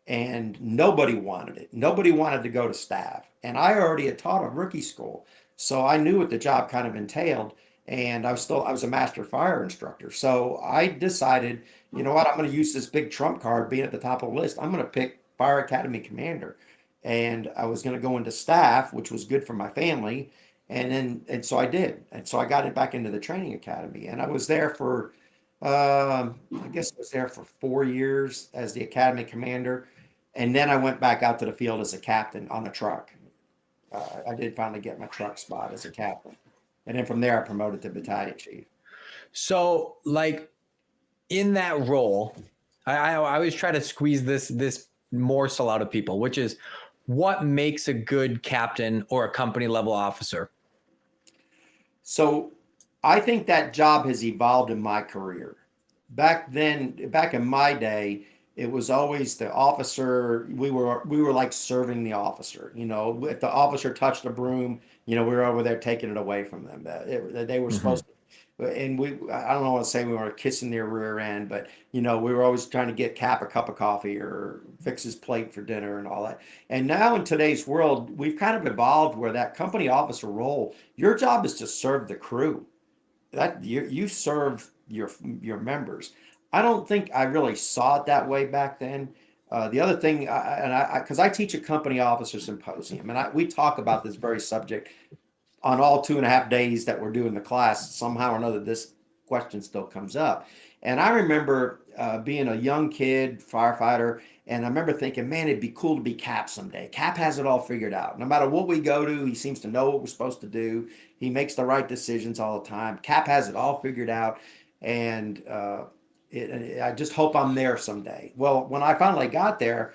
And nobody wanted it. Nobody wanted to go to staff. And I already had taught a rookie school. So I knew what the job kind of entailed. and I was a master fire instructor. So I decided, you know what, I'm going to use this big trump card being at the top of the list. I'm going to pick Fire Academy Commander. And I was going to go into staff, which was good for my family. And so I did. And so I got it back into the training academy, and I was there for, I guess I was there for 4 years as the academy commander. And then I went back out to the field as a captain on a truck. I did finally get my truck spot as a captain. And then from there, I promoted to battalion chief. So like in that role, I always try to squeeze this morsel out of people, which is what makes a good captain or a company level officer? So I think that job has evolved in my career. Back then, back in my day, it was always the officer. We were like serving the officer. You know, if the officer touched a broom, you know, we were over there taking it away from them. They were supposed to. And I don't want to say we were kissing their rear end, but, you know, we were always trying to get Cap a cup of coffee or fix his plate for dinner and all that. And now in today's world, we've kind of evolved where that company officer role, your job is to serve the crew. That you serve your members. I don't think I really saw it that way back then. The other thing, because I teach a company officer symposium, and we talk about this very subject on all 2.5 days that we're doing the class. Somehow or another, this question still comes up. And I remember being a young kid firefighter, and I remember thinking, man, it'd be cool to be Cap someday. Cap has it all figured out. No matter what we go to, he seems to know what we're supposed to do. He makes the right decisions all the time. Cap has it all figured out. And I just hope I'm there someday. Well, when I finally got there,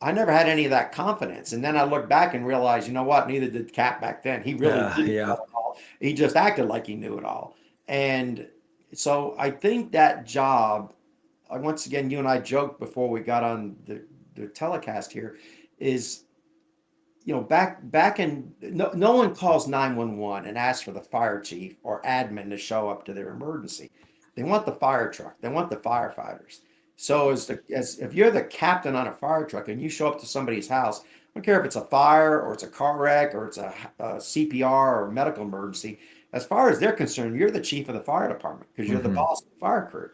I never had any of that confidence. And then I look back and realize, you know what? Neither did Cap back then. He really didn't know it all. He just acted like he knew it all. And so I think that job, once again, you and I joked before we got on the telecast here, is, you know, back in, no one calls 911 and asks for the fire chief or admin to show up to their emergency. They want the fire truck. They want the firefighters. So as if you're the captain on a fire truck and you show up to somebody's house, I don't care if it's a fire or it's a car wreck or it's a CPR or medical emergency, as far as they're concerned, you're the chief of the fire department because you're the boss of the fire crew,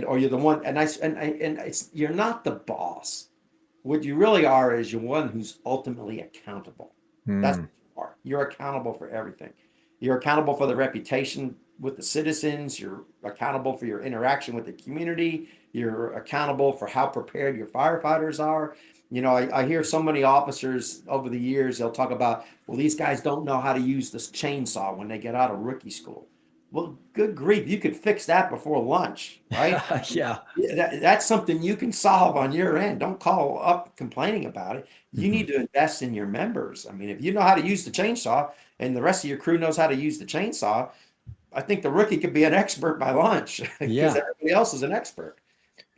or you're the one. And it's you're not the boss. What you really are is you're one who's ultimately accountable. That's what you are. You're accountable for everything. You're accountable for the reputation with the citizens. You're accountable for your interaction with the community. You're accountable for how prepared your firefighters are. You know, I hear so many officers over the years, they'll talk about, well, these guys don't know how to use this chainsaw when they get out of rookie school. Well, good grief, you could fix that before lunch, right? Yeah. That's something you can solve on your end. Don't call up complaining about it. You need to invest in your members. I mean, if you know how to use the chainsaw and the rest of your crew knows how to use the chainsaw, I think the rookie could be an expert by lunch because everybody else is an expert.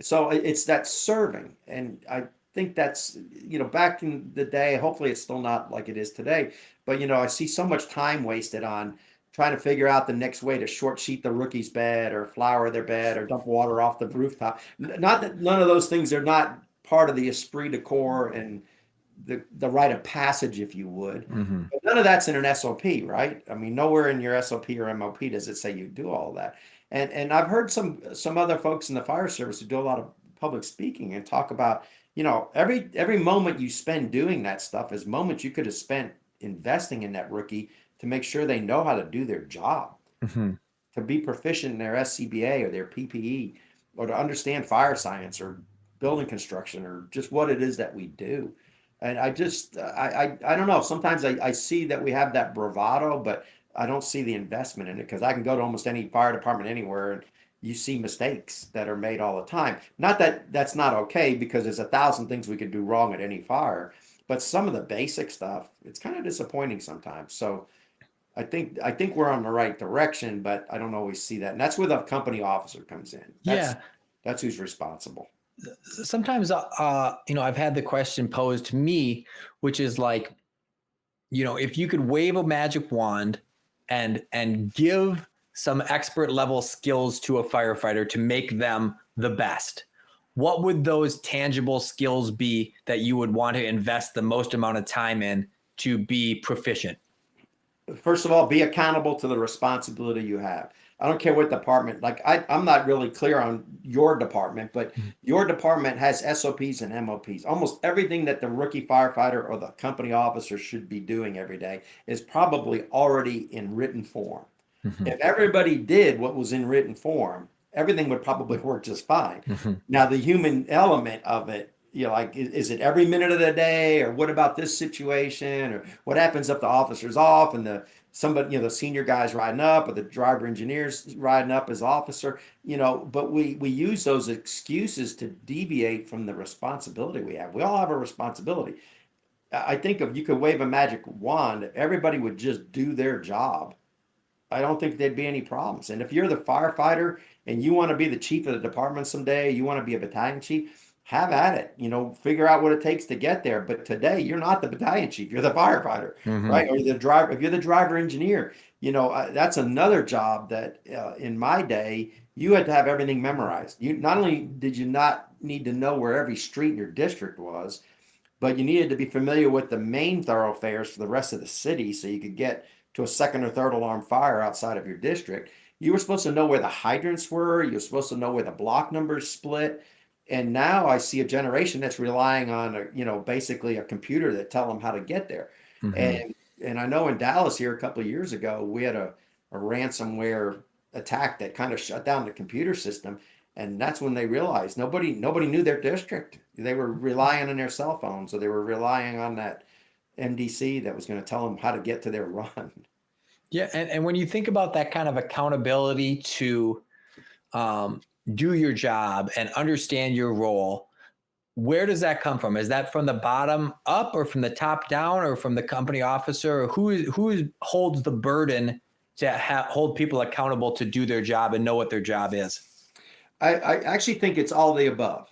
So it's that serving. And I think that's, you know, back in the day, hopefully it's still not like it is today, but, you know, I see so much time wasted on trying to figure out the next way to short sheet the rookie's bed or flour their bed or dump water off the rooftop. Not that none of those things are not part of the esprit de corps and the rite of passage, if you would. But none of that's in an SOP, right? I mean, nowhere in your SOP or MOP does it say you do all of that. And I've heard some other folks in the fire service who do a lot of public speaking and talk about, you know, every moment you spend doing that stuff is moments you could have spent investing in that rookie to make sure they know how to do their job, to be proficient in their SCBA or their PPE, or to understand fire science or building construction or just what it is that we do. And I just, I don't know. Sometimes I see that we have that bravado, but I don't see the investment in it because I can go to almost any fire department anywhere and you see mistakes that are made all the time. Not that that's not okay, because there's 1,000 things we could do wrong at any fire, but some of the basic stuff, it's kind of disappointing sometimes. So I think we're on the right direction, but I don't always see that. And that's where the company officer comes in. That's who's responsible. Sometimes, you know, I've had the question posed to me, which is like, you know, if you could wave a magic wand and give some expert level skills to a firefighter to make them the best, what would those tangible skills be that you would want to invest the most amount of time in to be proficient? First of all, be accountable to the responsibility you have. I don't care what department, like I'm not really clear on your department, but your department has SOPs and MOPs. Almost everything that the rookie firefighter or the company officer should be doing every day is probably already in written form. Mhm. If everybody did what was in written form, everything would probably work just fine. Mhm. Now, the human element of it, like, is it every minute of the day, or what about this situation, or what happens if the officer's off and the senior guy's riding up, or the driver engineer's riding up as officer, but we use those excuses to deviate from the responsibility we have. We all have a responsibility. I think if you could wave a magic wand, if everybody would just do their job, I don't think there'd be any problems. And if you're the firefighter and you want to be the chief of the department someday, you want to be a battalion chief, have at it. Figure out what it takes to get there. But today, you're not the battalion chief. You're the firefighter, Mhm. right? Or the driver. If you're the driver engineer, that's another job that in my day you had to have everything memorized. You not only did you not need to know where every street in your district was, but you needed to be familiar with the main thoroughfares for the rest of the city so you could get to a second or third alarm fire outside of your district. You were supposed to know where the hydrants were. You were supposed to know where the block numbers split. And now I see a generation that's relying on basically a computer that tell them how to get there. Mhm. And I know in Dallas here a couple of years ago, we had a ransomware attack that kind of shut down the computer system. And that's when they realized nobody knew their district. They were relying on their cell phones, or they were relying on that MDC that was going to tell them how to get to their run. Yeah, and when you think about that kind of accountability to um, do your job and understand your role, where does that come from? Is that from the bottom up, or from the top down, or from the company officer? Or who holds the burden to hold people accountable to do their job and know what their job is? I actually think it's all the above.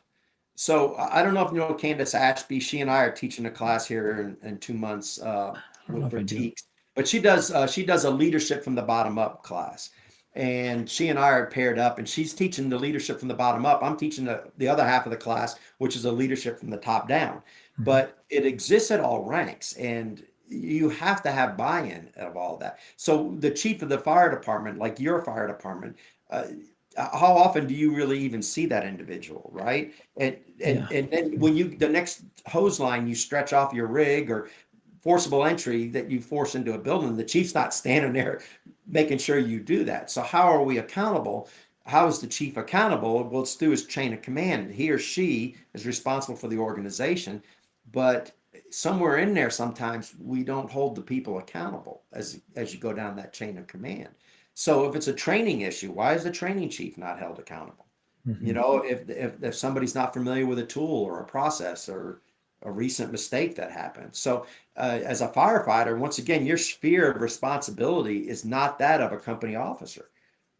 So I don't know if you know Candace Ashby. She and I are teaching a class here in 2 months I don't know if for I do. TEEX. But she does a leadership from the bottom up class, and she and I are paired up. And she's teaching the leadership from the bottom up. I'm teaching the other half of the class, which is a leadership from the top down. Mhm. But it exists at all ranks, and you have to have buy-in of all that. So the chief of the fire department, like your fire department, uh, how often do you really even see that individual, right? And and Yeah. and then when the next hose line you stretch off your rig, or forcible entry that you force into a building, the chief's not standing there making sure you do that. So how are we accountable? How is the chief accountable? Well, it's through his chain of command. He or she is responsible for the organization, but somewhere in there, sometimes we don't hold the people accountable as you go down that chain of command. So if it's a training issue, why is the training chief not held accountable? Mhm. If somebody's not familiar with a tool or a process or a recent mistake that happened. So as a firefighter, once again, your sphere of responsibility is not that of a company officer.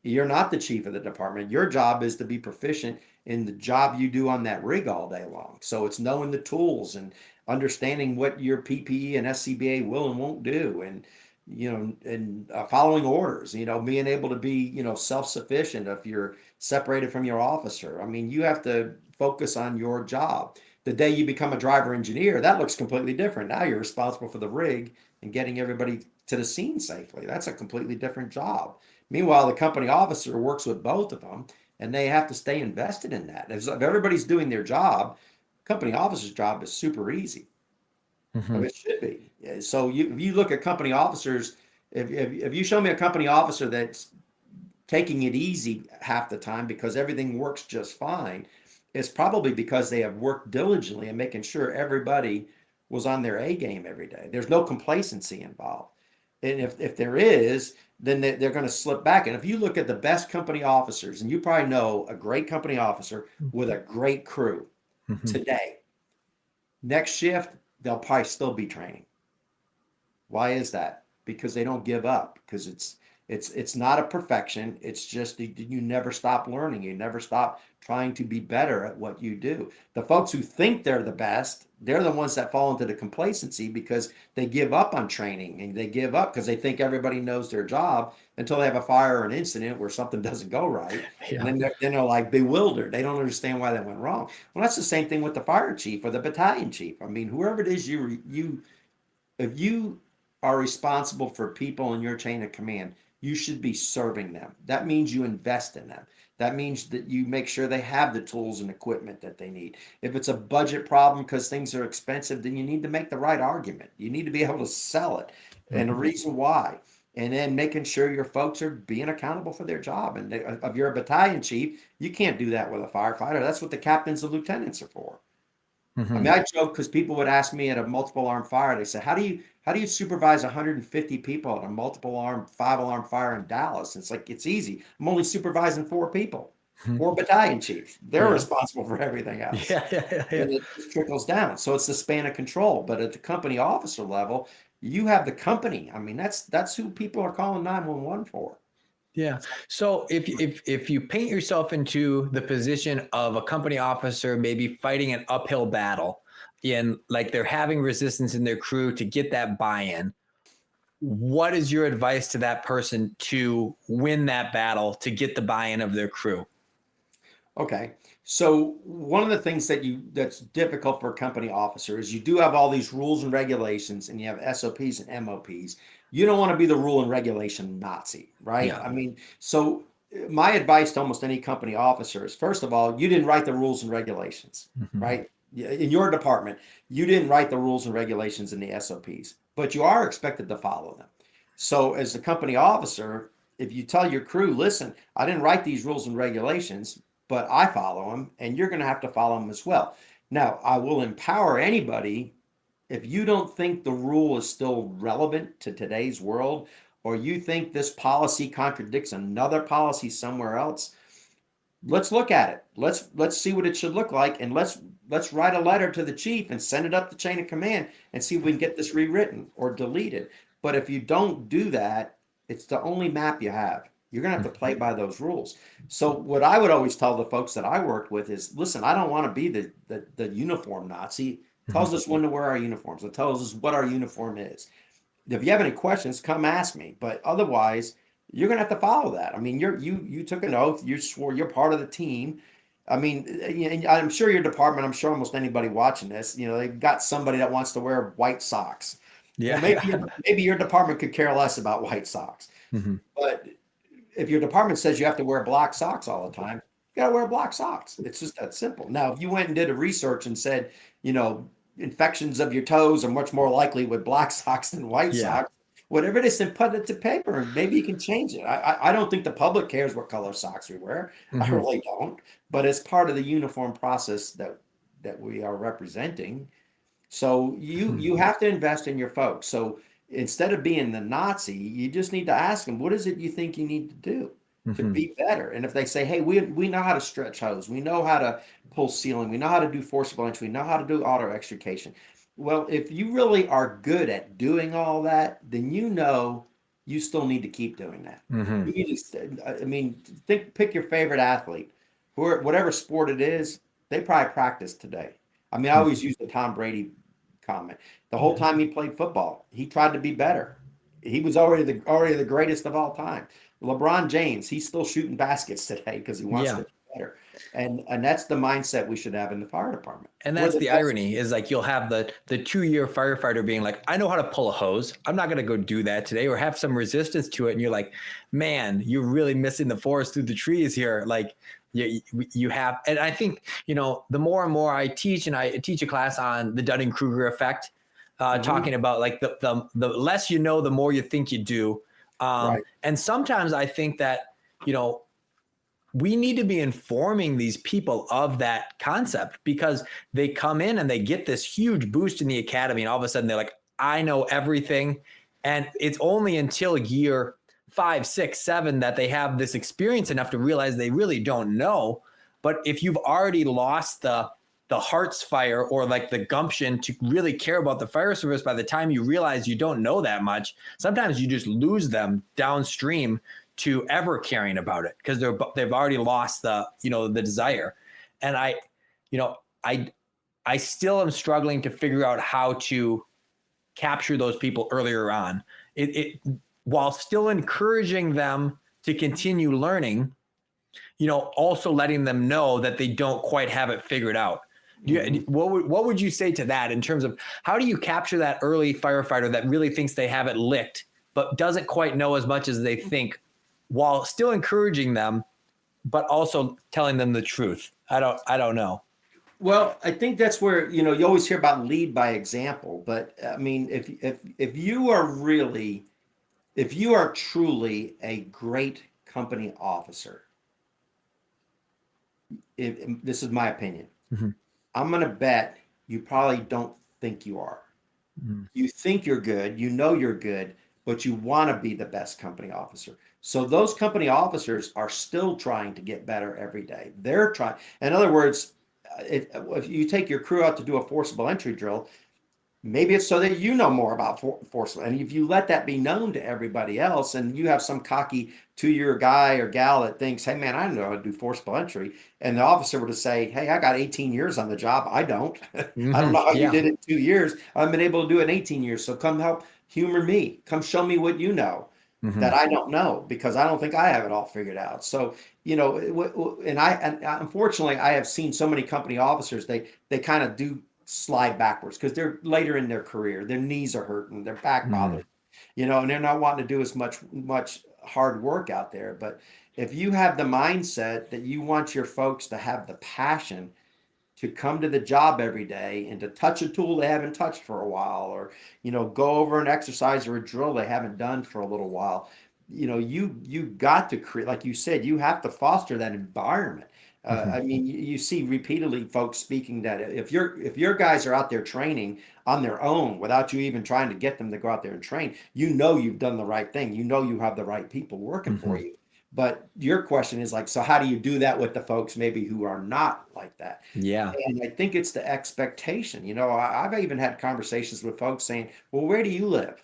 You're not the chief of the department. Your job is to be proficient in the job you do on that rig all day long. So it's knowing the tools and understanding what your PPE and SCBA will and won't do, and following orders. Being able to be self-sufficient if you're separated from your officer. I mean, you have to focus on your job. The day you become a driver engineer, that looks completely different. Now you're responsible for the rig and getting everybody to the scene safely. That's a completely different job. Meanwhile, the company officer works with both of them, and they have to stay invested in that. If everybody's doing their job, company officer's job is super easy. Mhm. It should be. So if you look at company officers, if you show me a company officer that's taking it easy half the time because everything works just fine, it's probably because they have worked diligently and making sure everybody was on their A game every day. There's no complacency involved. And if there is, then they're going to slip back. And if you look at the best company officers, and you probably know a great company officer with a great crew Mhm. today, next shift, they'll probably still be training. Why is that? Because they don't give up. Because it's not a perfection. It's just you never stop learning. You never stop trying to be better at what you do. The folks who think they're the best, they're the ones that fall into the complacency because they give up on training, and they give up because they think everybody knows their job until they have a fire or an incident where something doesn't go right. And Yeah. then they're like bewildered. They don't understand why that went wrong. Well, that's the same thing with the fire chief or the battalion chief. I mean, whoever it is if you are responsible for people in your chain of command, you should be serving them. That means you invest in them. That means that you make sure they have the tools and equipment that they need. If it's a budget problem because things are expensive, then you need to make the right argument. You need to be able to sell it and a reason why. And then making sure your folks are being accountable for their job. And if you're a battalion chief, you can't do that with a firefighter. That's what the captains and lieutenants are for. I mean, I joke because people would ask me at a multiple alarm fire, they say, how do you supervise 150 people at a multiple alarm, 5-alarm fire in Dallas? It's like, it's easy. I'm only supervising 4 people, 4 battalion chiefs. They're responsible for everything else. And it just trickles down. So it's the span of control. But at the company officer level, you have the company. I mean, that's who people are calling 911 for. Yeah. So if you paint yourself into the position of a company officer, maybe fighting an uphill battle, and like they're having resistance in their crew to get that buy-in, what is your advice to that person to win that battle, to get the buy-in of their crew? Okay. So one of the things that's difficult for a company officer is you do have all these rules and regulations, and you have SOPs and MOPs. You don't want to be the rule and regulation Nazi, right? Yeah. I mean, so my advice to almost any company officer is, first of all, you didn't write the rules and regulations, right? In your department, you didn't write the rules and regulations in the SOPs, but you are expected to follow them. So as a company officer, if you tell your crew, listen, I didn't write these rules and regulations, but I follow them, and you're going to have to follow them as well. Now, I will empower anybody. If you don't think the rule is still relevant to today's world, or you think this policy contradicts another policy somewhere else, let's look at it. Let's see what it should look like, and let's write a letter to the chief and send it up the chain of command and see if we can get this rewritten or deleted. But if you don't do that, it's the only map you have. You're going to have to play by those rules. So what I would always tell the folks that I worked with is, listen, I don't want to be the uniform Nazi. Tells us when to wear our uniforms. It tells us what our uniform is. If you have any questions, come ask me. But otherwise, you're going to have to follow that. I mean, you took an oath. You swore you're part of the team. I mean, I'm sure your department, I'm sure almost anybody watching this, they've got somebody that wants to wear white socks. Yeah. Well, maybe your department could care less about white socks. But if your department says you have to wear black socks all the time, you got to wear black socks. It's just that simple. Now, if you went and did a research and said, infections of your toes are much more likely with black socks than white socks, whatever it is, then put it to paper and maybe you can change it. I don't think the public cares what color socks we wear. I really don't. But it's part of the uniform process that we are representing. So you have to invest in your folks. So instead of being the Nazi, you just need to ask them, what is it you think you need to do to be better? And if they say, hey, we know how to stretch hose, we know how to pull ceiling, we know how to do forcible entry, we know how to do auto extrication. Well, if you really are good at doing all that, then you still need to keep doing that. You need to, pick your favorite athlete, whatever sport it is, they probably practice today. I mean, I always use the Tom Brady comment. The whole time he played football, he tried to be better. He was already the greatest of all time. LeBron James, he's still shooting baskets today because he wants to be better. And that's the mindset we should have in the fire department. And that's the irony is like you'll have the 2-year firefighter being like, I know how to pull a hose. I'm not going to go do that today, or have some resistance to it. And you're like, man, you're really missing the forest through the trees here. Like you have, and I think, the more and more I teach, and I teach a class on the Dunning-Kruger effect, talking about like the less you know, the more you think you do. And sometimes I think that, we need to be informing these people of that concept, because they come in and they get this huge boost in the academy, and all of a sudden they're like, I know everything. And it's only until year 5, 6, 7 that they have this experience enough to realize they really don't know. But if you've already lost the heart's fire, or like the gumption to really care about the fire service, by the time you realize you don't know that much, sometimes you just lose them downstream to ever caring about it, because they've already lost the desire. And I still am struggling to figure out how to capture those people earlier on, while still encouraging them to continue learning, also letting them know that they don't quite have it figured out. What would you say to that in terms of how do you capture that early firefighter that really thinks they have it licked, but doesn't quite know as much as they think, while still encouraging them, but also telling them the truth? I don't know. Well, I think that's where, you always hear about lead by example, but I mean, if you are truly a great company officer, this is my opinion. Mm-hmm. I'm going to bet you probably don't think you are. Mm-hmm. You think you're good, you're good, but you want to be the best company officer. So those company officers are still trying to get better every day. They're trying. In other words, if you take your crew out to do a forcible entry drill, maybe it's so that you know more about forcible. And if you let that be known to everybody else, and you have some cocky 2-year guy or gal that thinks, hey, man, I know how to do forcible entry. And the officer were to say, hey, I got 18 years on the job. I don't. Mm-hmm. I don't know how you did it in 2 years. I've been able to do it in 18 years. So come help humor me. Come show me what you know. Mm-hmm. That I don't know, because I don't think I have it all figured out. So, and unfortunately, I have seen so many company officers, they kind of do slide backwards because they're later in their career. Their knees are hurting, their back bothered, and they're not wanting to do as much hard work out there. But if you have the mindset that you want your folks to have the passion to come to the job every day and to touch a tool they haven't touched for a while, or, go over an exercise or a drill they haven't done for a little while, you got to create, like you said, you have to foster that environment. I mean, you see repeatedly folks speaking that if your guys are out there training on their own without you even trying to get them to go out there and train, you've done the right thing. You have the right people working for you. But your question is like, so how do you do that with the folks maybe who are not like that? Yeah. And I think it's the expectation. I've even had conversations with folks saying, well, where do you live?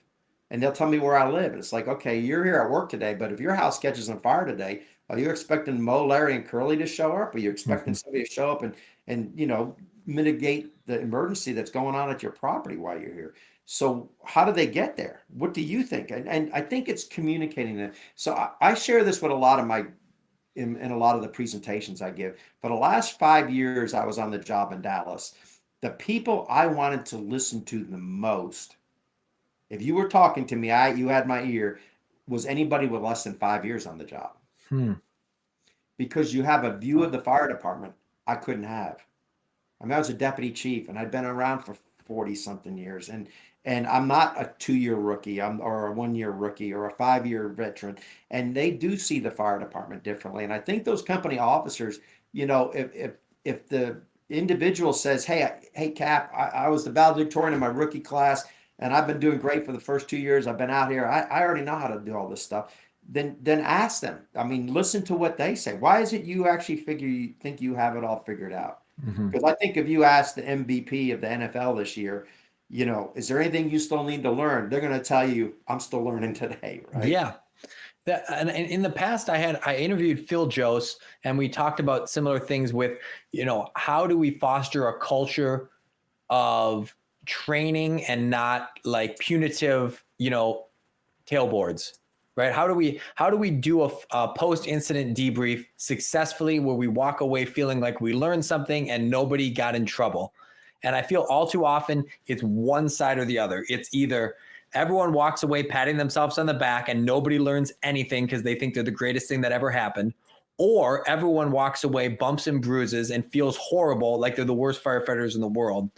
And they'll tell me where I live. And it's like, okay, you're here at work today, but if your house catches on fire today, are you expecting Mo, Larry, and Curly to show up? Are you expecting somebody to show up and mitigate the emergency that's going on at your property while you're here? So how do they get there? What do you think? And I think it's communicating that. So I share this with a lot of in a lot of the presentations I give. For the last 5 years, I was on the job in Dallas. The people I wanted to listen to the most, if you were talking to me, you had my ear, was anybody with less than 5 years on the job. Because you have a view of the fire department I couldn't have. I mean, I was a deputy chief and I'd been around for 40 something years. And I'm not a 2-year rookie or a 1-year rookie or a 5-year veteran. And they do see the fire department differently. And I think those company officers, if the individual says, hey, Cap, I was the valedictorian in my rookie class and I've been doing great for the first 2 years. I've been out here. I already know how to do all this stuff. Then ask them. I mean, listen to what they say. Why is it you actually think you have it all figured out? Because I think if you ask the MVP of the NFL this year, is there anything you still need to learn? They're going to tell you, I'm still learning today, right? Yeah. And in the past, I interviewed Phil Jose, and we talked about similar things with, how do we foster a culture of training and not like punitive, tailboards. Right? How do we do a post-incident debrief successfully where we walk away feeling like we learned something and nobody got in trouble? And I feel all too often it's one side or the other. It's either everyone walks away patting themselves on the back and nobody learns anything because they think they're the greatest thing that ever happened, or everyone walks away bumps and bruises and feels horrible like they're the worst firefighters in the world.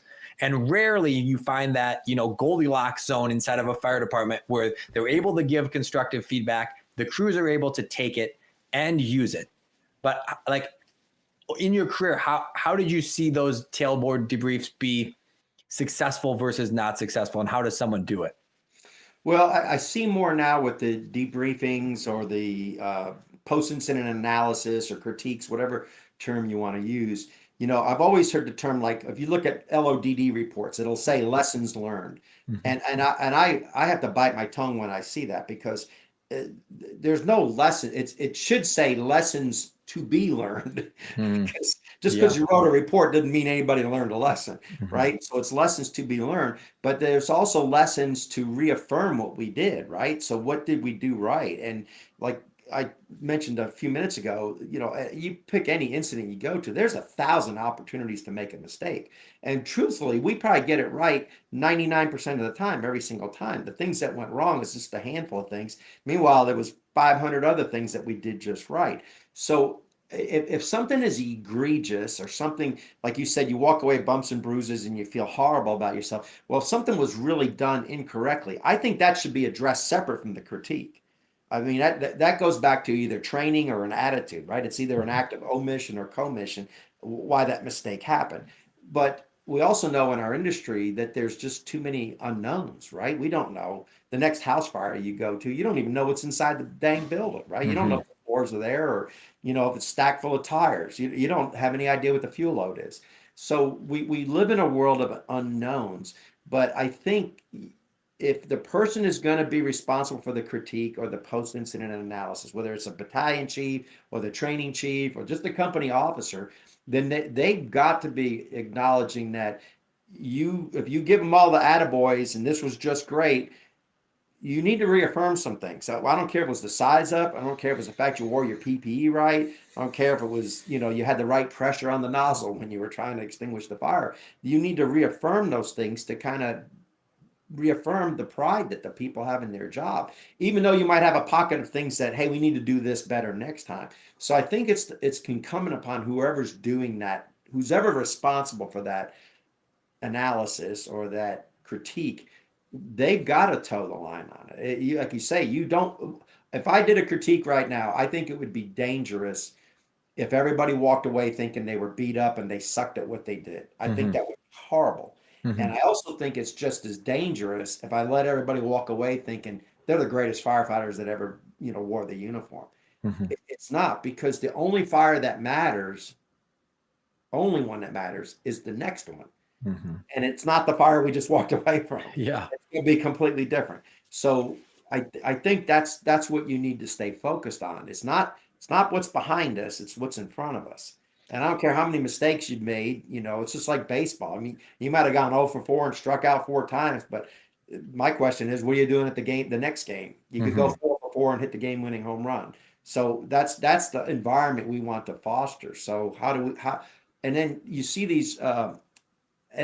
And rarely you find that, Goldilocks zone inside of a fire department where they're able to give constructive feedback. The crews are able to take it and use it. But like in your career, how did you see those tailboard debriefs be successful versus not successful? And how does someone do it? Well, I see more now with the debriefings or the post-incident analysis or critiques, whatever term you want to use. I've always heard the term, like if you look at LODD reports, it'll say lessons learned. And I have to bite my tongue when I see that, because there's no lesson. It should say lessons to be learned. Because you wrote a report doesn't mean anybody learned a lesson, right? So it's lessons to be learned, but there's also lessons to reaffirm what we did, right? So what did we do right? And like I mentioned a few minutes ago, you pick any incident you go to, there's 1,000 opportunities to make a mistake. And truthfully, we probably get it right 99% of the time, every single time. The things that went wrong is just a handful of things. Meanwhile, there was 500 other things that we did just right. So if something is egregious or something, like you said, you walk away bumps and bruises and you feel horrible about yourself. Well, if something was really done incorrectly, I think that should be addressed separate from the critique. I mean, that goes back to either training or an attitude, right? It's either an act of omission or commission, why that mistake happened. But we also know in our industry that there's just too many unknowns, right? We don't know the next house fire you go to. You don't even know what's inside the dang building, right? You don't know if the floors are there, or if it's stacked full of tires. You don't have any idea what the fuel load is. So we live in a world of unknowns. But I think if the person is going to be responsible for the critique or the post-incident analysis, whether it's a battalion chief or the training chief or just the company officer, then they've got to be acknowledging that if you give them all the attaboys and this was just great, you need to reaffirm some things. So I don't care if it was the size up. I don't care if it was the fact you wore your PPE right. I don't care if it was, you had the right pressure on the nozzle when you were trying to extinguish the fire. You need to reaffirm those things to kind of reaffirm the pride that the people have in their job, even though you might have a pocket of things that, hey, we need to do this better next time. So I think it's incumbent upon whoever's doing that, who's ever responsible for that analysis or that critique, they've got to toe the line on it. Like you say, if I did a critique right now, I think it would be dangerous if everybody walked away thinking they were beat up and they sucked at what they did. I think that would be horrible. And I also think it's just as dangerous if I let everybody walk away thinking they're the greatest firefighters that ever, wore the uniform. It's not, because the only fire that matters, only one that matters, is the next one. And it's not the fire we just walked away from. Yeah. It's going to be completely different. So I think that's what you need to stay focused on. It's not what's behind us, it's what's in front of us. And I don't care how many mistakes you've made, it's just like baseball. I mean, you might have gone 0 for 4 and struck out 4 times, but my question is, what are you doing at the next game? You could go 4 for 4 and hit the game-winning home run. So that's the environment we want to foster. So and then you see these, and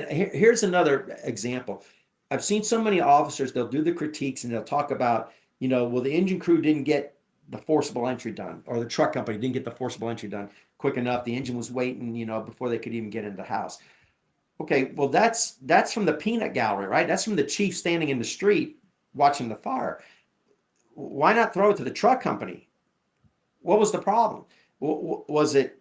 here's another example. I've seen so many officers, they'll do the critiques and they'll talk about, well, the engine crew didn't get the forcible entry done, or the truck company didn't get the forcible entry done quick enough. The engine was waiting, before they could even get into the house. Okay, well, that's from the peanut gallery, right? That's from the chief standing in the street watching the fire. Why not throw it to the truck company? What was the problem? Was it,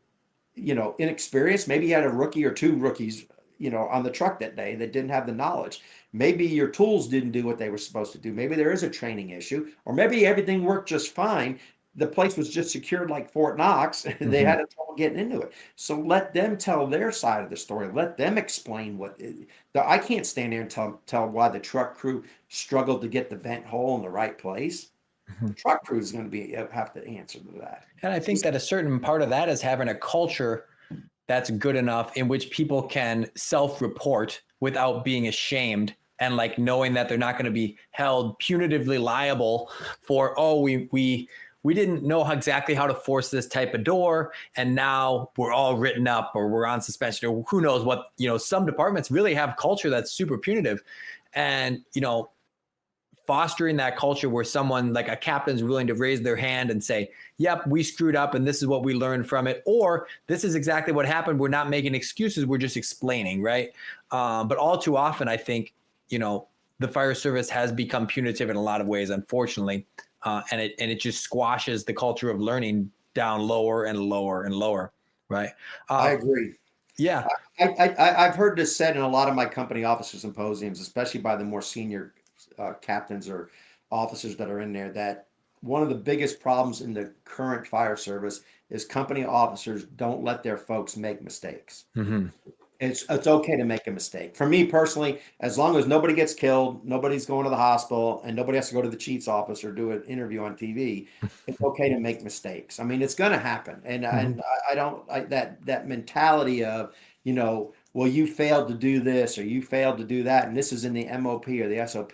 inexperienced? Maybe you had a rookie or 2 rookies, on the truck that day that didn't have the knowledge. Maybe your tools didn't do what they were supposed to do. Maybe there is a training issue, or maybe everything worked just fine. The place was just secured like Fort Knox, and they had trouble getting into it. So let them tell their side of the story. Let them explain I can't stand there and tell why the truck crew struggled to get the vent hole in the right place. The truck crew is going to have to answer to that. And I think that a certain part of that is having a culture that's good enough in which people can self-report without being ashamed, and like knowing that they're not going to be held punitively liable for, we didn't know exactly how to force this type of door, and now we're all written up or we're on suspension, or who knows what. Some departments really have culture that's super punitive, and fostering that culture where someone like a captain's willing to raise their hand and say, yep, we screwed up and this is what we learned from it, or this is exactly what happened. We're not making excuses. We're just explaining, right? But all too often, I think, the fire service has become punitive in a lot of ways, unfortunately. And it just squashes the culture of learning down lower and lower and lower, right? I agree. Yeah. I've heard this said in a lot of my company officer symposiums, especially by the more senior captains or officers that are in there, that one of the biggest problems in the current fire service is company officers don't let their folks make mistakes. It's okay to make a mistake. For me personally, as long as nobody gets killed, nobody's going to the hospital, and nobody has to go to the chief's office or do an interview on TV, it's okay to make mistakes. I mean, it's going to happen. And I don't like that mentality of, well, you failed to do this or you failed to do that, and this is in the MOP or the SOP.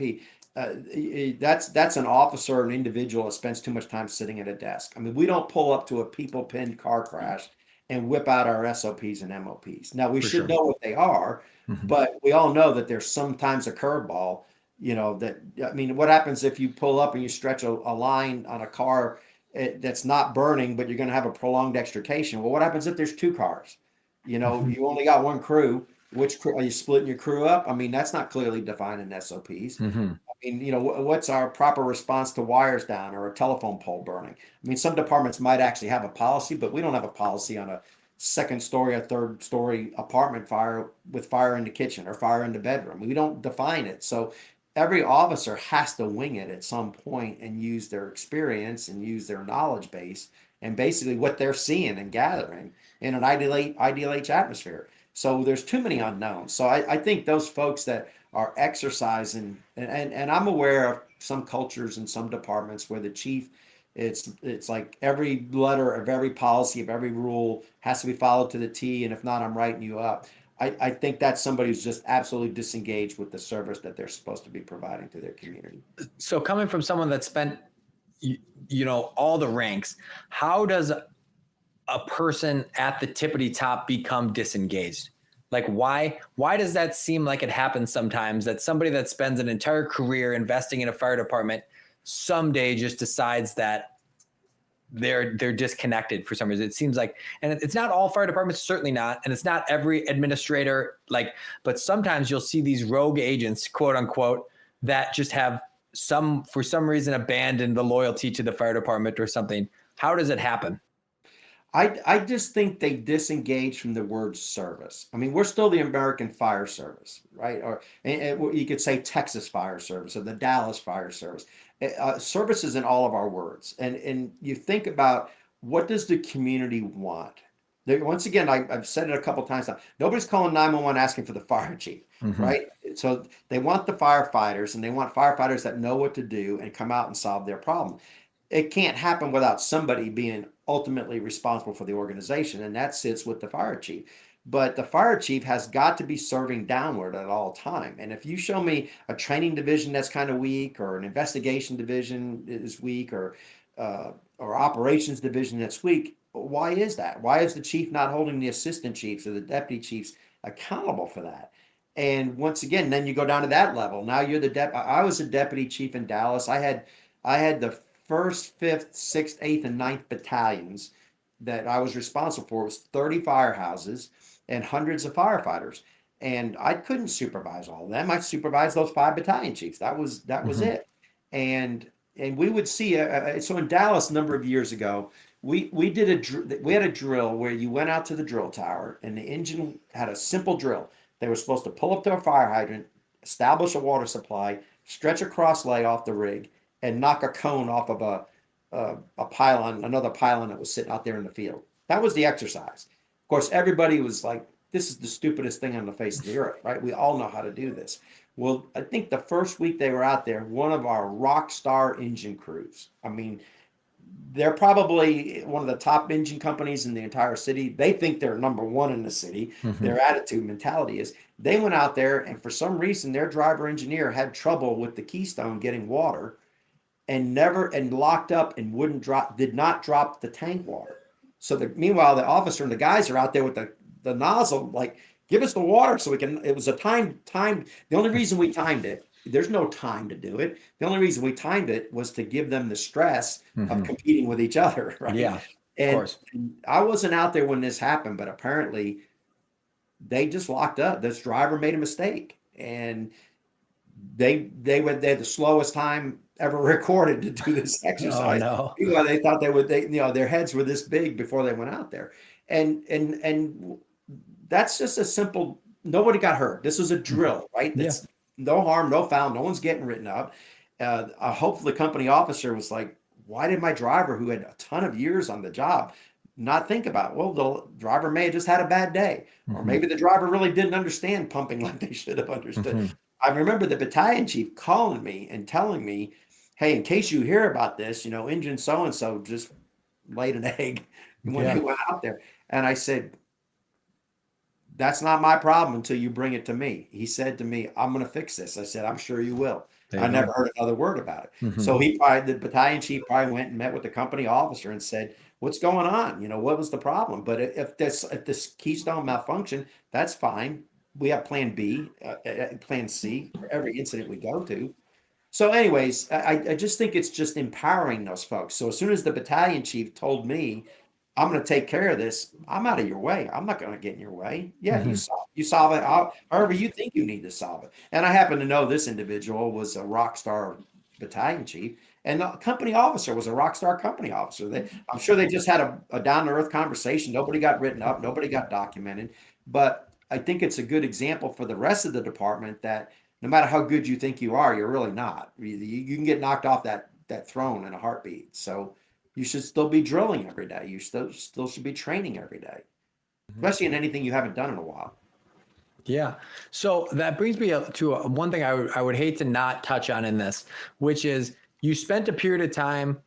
that's an officer, an individual that spends too much time sitting at a desk. I mean, we don't pull up to a people pinned car crash and whip out our SOPs and MOPs. Now we For should sure. know what they are, but we all know that there's sometimes a curveball. I mean, what happens if you pull up and you stretch a line on a car that's not burning, but you're going to have a prolonged extrication? Well, what happens if there's two cars? You only got one crew. Which crew are you splitting your crew up? I mean, that's not clearly defined in SOPs. I mean, what's our proper response to wires down or a telephone pole burning? I mean, some departments might actually have a policy, but we don't have a policy on a second story or third story apartment fire with fire in the kitchen or fire in the bedroom. We don't define it. So every officer has to wing it at some point and use their experience and use their knowledge base and basically what they're seeing and gathering in an IDLH atmosphere. So there's too many unknowns. So I think those folks that are exercising, and I'm aware of some cultures and some departments where the chief, it's like every letter of every policy of every rule has to be followed to the T, and if not, I'm writing you up. I think that's somebody who's just absolutely disengaged with the service that they're supposed to be providing to their community. So coming from someone that spent, all the ranks, how does a person at the tippity top become disengaged? Like why does that seem like it happens sometimes, that somebody that spends an entire career investing in a fire department someday just decides that they're disconnected for some reason? It seems like, and it's not all fire departments, certainly not. And it's not every administrator, but sometimes you'll see these rogue agents, quote unquote, that just have for some reason abandoned the loyalty to the fire department or something. How does it happen? I just think they disengage from the word service. I mean, we're still the American Fire Service, right? Or you could say Texas Fire Service or the Dallas Fire Service. Service is in all of our words. And you think about, what does the community want? Once again, I've said it a couple of times now. Nobody's calling 911 asking for the fire chief, right? So they want the firefighters, and they want firefighters that know what to do and come out and solve their problem. It can't happen without somebody being ultimately responsible for the organization, and that sits with the fire chief. But the fire chief has got to be serving downward at all time. And if you show me a training division that's kind of weak, or an investigation division is weak, or operations division that's weak, why is that? Why is the chief not holding the assistant chiefs or the deputy chiefs accountable for that? And once again, then you go down to that level. Now you're I was a deputy chief in Dallas. I had the 1st, 5th, 6th, 8th, and 9th battalions that I was responsible for. It was 30 firehouses and hundreds of firefighters. And I couldn't supervise all of them. I supervised those 5 battalion chiefs. That was it. And we would see, so in Dallas a number of years ago, we had a drill where you went out to the drill tower, and the engine had a simple drill. They were supposed to pull up to a fire hydrant, establish a water supply, stretch a cross lay off the rig, and knock a cone off of a pylon, another pylon that was sitting out there in the field. That was the exercise. Of course, everybody was like, this is the stupidest thing on the face of the earth, right? We all know how to do this. Well, I think the first week they were out there, one of our rock star engine crews, I mean, they're probably one of the top engine companies in the entire city. They think they're number one in the city. Their attitude, mentality is, they went out there, and for some reason, their driver engineer had trouble with the keystone getting water, and locked up and did not drop the tank water. So meanwhile, the officer and the guys are out there with the nozzle, like, give us the water so we can. It was a time. The only reason we timed it, there's no time to do it. The only reason we timed it was to give them the stress of competing with each other, right? Yeah, and, of course. And I wasn't out there when this happened, but apparently they just locked up. This driver made a mistake, and they had the slowest time ever recorded to do this exercise. Oh, no. Meanwhile, they thought their heads were this big before they went out there. And that's just a simple, nobody got hurt. This was a drill, right? That's no harm, no foul. No one's getting written up. Hopefully the company officer was like, why did my driver, who had a ton of years on the job, not think about it? Well, the driver may have just had a bad day, or maybe the driver really didn't understand pumping like they should have understood. I remember the battalion chief calling me and telling me, hey, in case you hear about this, engine so-and-so just laid an egg when they went out there. And I said, That's not my problem until you bring it to me. He said to me, I'm going to fix this. I said, I'm sure you will. I never heard another word about it. Mm-hmm. So the battalion chief probably went and met with the company officer and said, what's going on? What was the problem? But if this keystone malfunction, that's fine. We have plan B, plan C for every incident we go to. So anyways, I just think it's just empowering those folks. So as soon as the battalion chief told me, I'm going to take care of this, I'm out of your way. I'm not going to get in your way. Yeah, Mm-hmm. you solve it however you think you need to solve it. And I happen to know this individual was a rock star battalion chief, and the company officer was a rock star company officer. I'm sure they just had a down to earth conversation. Nobody got written up. Nobody got documented. But I think it's a good example for the rest of the department that no matter how good you think you are, you're really not. You can get knocked off that throne in a heartbeat. So you should still be drilling every day. You still should be training every day, especially in anything you haven't done in a while. Yeah. So that brings me to one thing I would hate to not touch on in this, which is you spent a period of time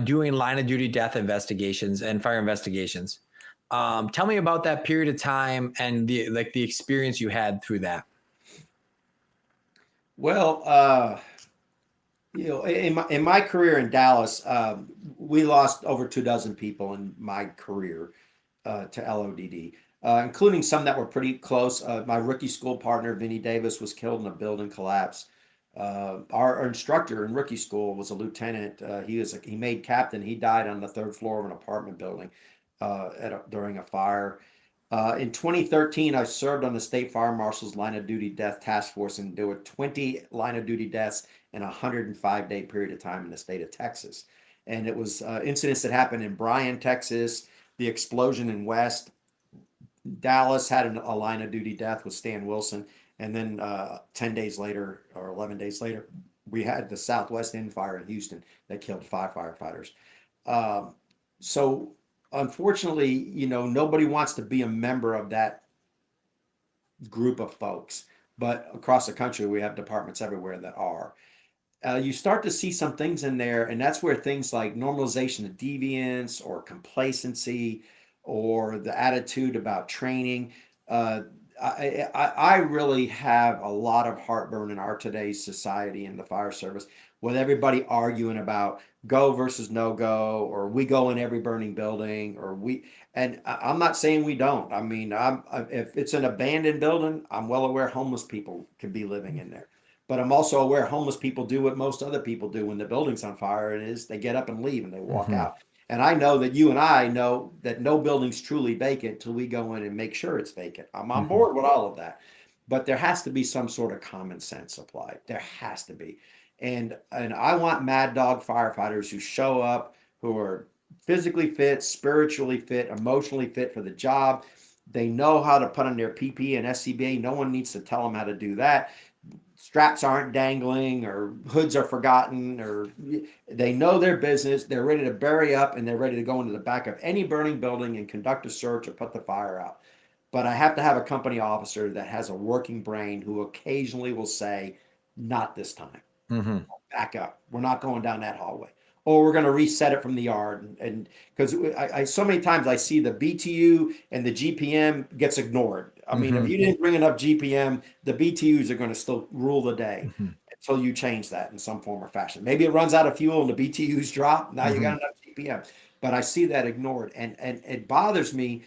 doing line of duty death investigations and fire investigations. Tell me about that period of time and the experience you had through that. Well, in my career in Dallas, we lost over 24 people in my career to LODD, including some that were pretty close. My rookie school partner, Vinny Davis, was killed in a building collapse. Our instructor in rookie school was a lieutenant. He made captain. He died on the 3rd floor of an apartment building during a fire. In 2013, I served on the State Fire Marshal's line of duty death task force, and there were 20 line of duty deaths in a 105-day period of time in the state of Texas. And it was incidents that happened in Bryan, Texas, the explosion in West. Dallas had a line of duty death with Stan Wilson. And then 10 days later, or 11 days later, we had the Southwest End fire in Houston that killed 5 firefighters. So unfortunately, nobody wants to be a member of that group of folks, but across the country, we have departments everywhere that are. You start to see some things in there, and that's where things like normalization of deviance or complacency or the attitude about training. I really have a lot of heartburn in our today's society in the fire service with everybody arguing about go versus no go, or we go in every burning building, and I'm not saying we don't. I mean, if it's an abandoned building, I'm well aware homeless people can be living in there. But I'm also aware homeless people do what most other people do when the building's on fire. It is they get up and leave and they walk out. And I know that you and I know that no building's truly vacant till we go in and make sure it's vacant. I'm on board with all of that. But there has to be some sort of common sense applied. There has to be. And I want mad dog firefighters who show up, who are physically fit, spiritually fit, emotionally fit for the job. They know how to put on their PPE and SCBA. No one needs to tell them how to do that. Straps aren't dangling or hoods are forgotten, or they know their business. They're ready to bury up and they're ready to go into the back of any burning building and conduct a search or put the fire out. But I have to have a company officer that has a working brain who occasionally will say, not this time. Back up. We're not going down that hallway. Or we're going to reset it from the yard. And because I so many times I see the BTU and the GPM gets ignored. I mean, if you didn't bring enough GPM, the BTUs are going to still rule the day until you change that in some form or fashion. Maybe it runs out of fuel and the BTUs drop. Now you got enough GPM. But I see that ignored. And it bothers me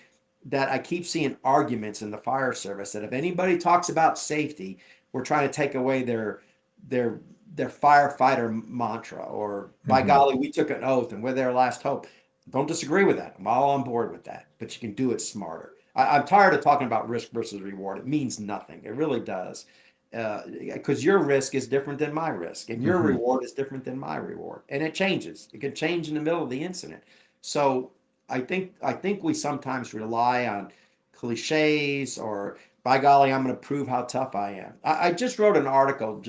that I keep seeing arguments in the fire service that if anybody talks about safety, we're trying to take away their firefighter mantra, or by golly, we took an oath and we're their last hope. Don't disagree with that. I'm all on board with that, but you can do it smarter. I'm tired of talking about risk versus reward. It means nothing. It really does. Because your risk is different than my risk, and your reward is different than my reward. And it changes. It can change in the middle of the incident. So I think we sometimes rely on cliches, or by golly, I'm going to prove how tough I am. I just wrote an article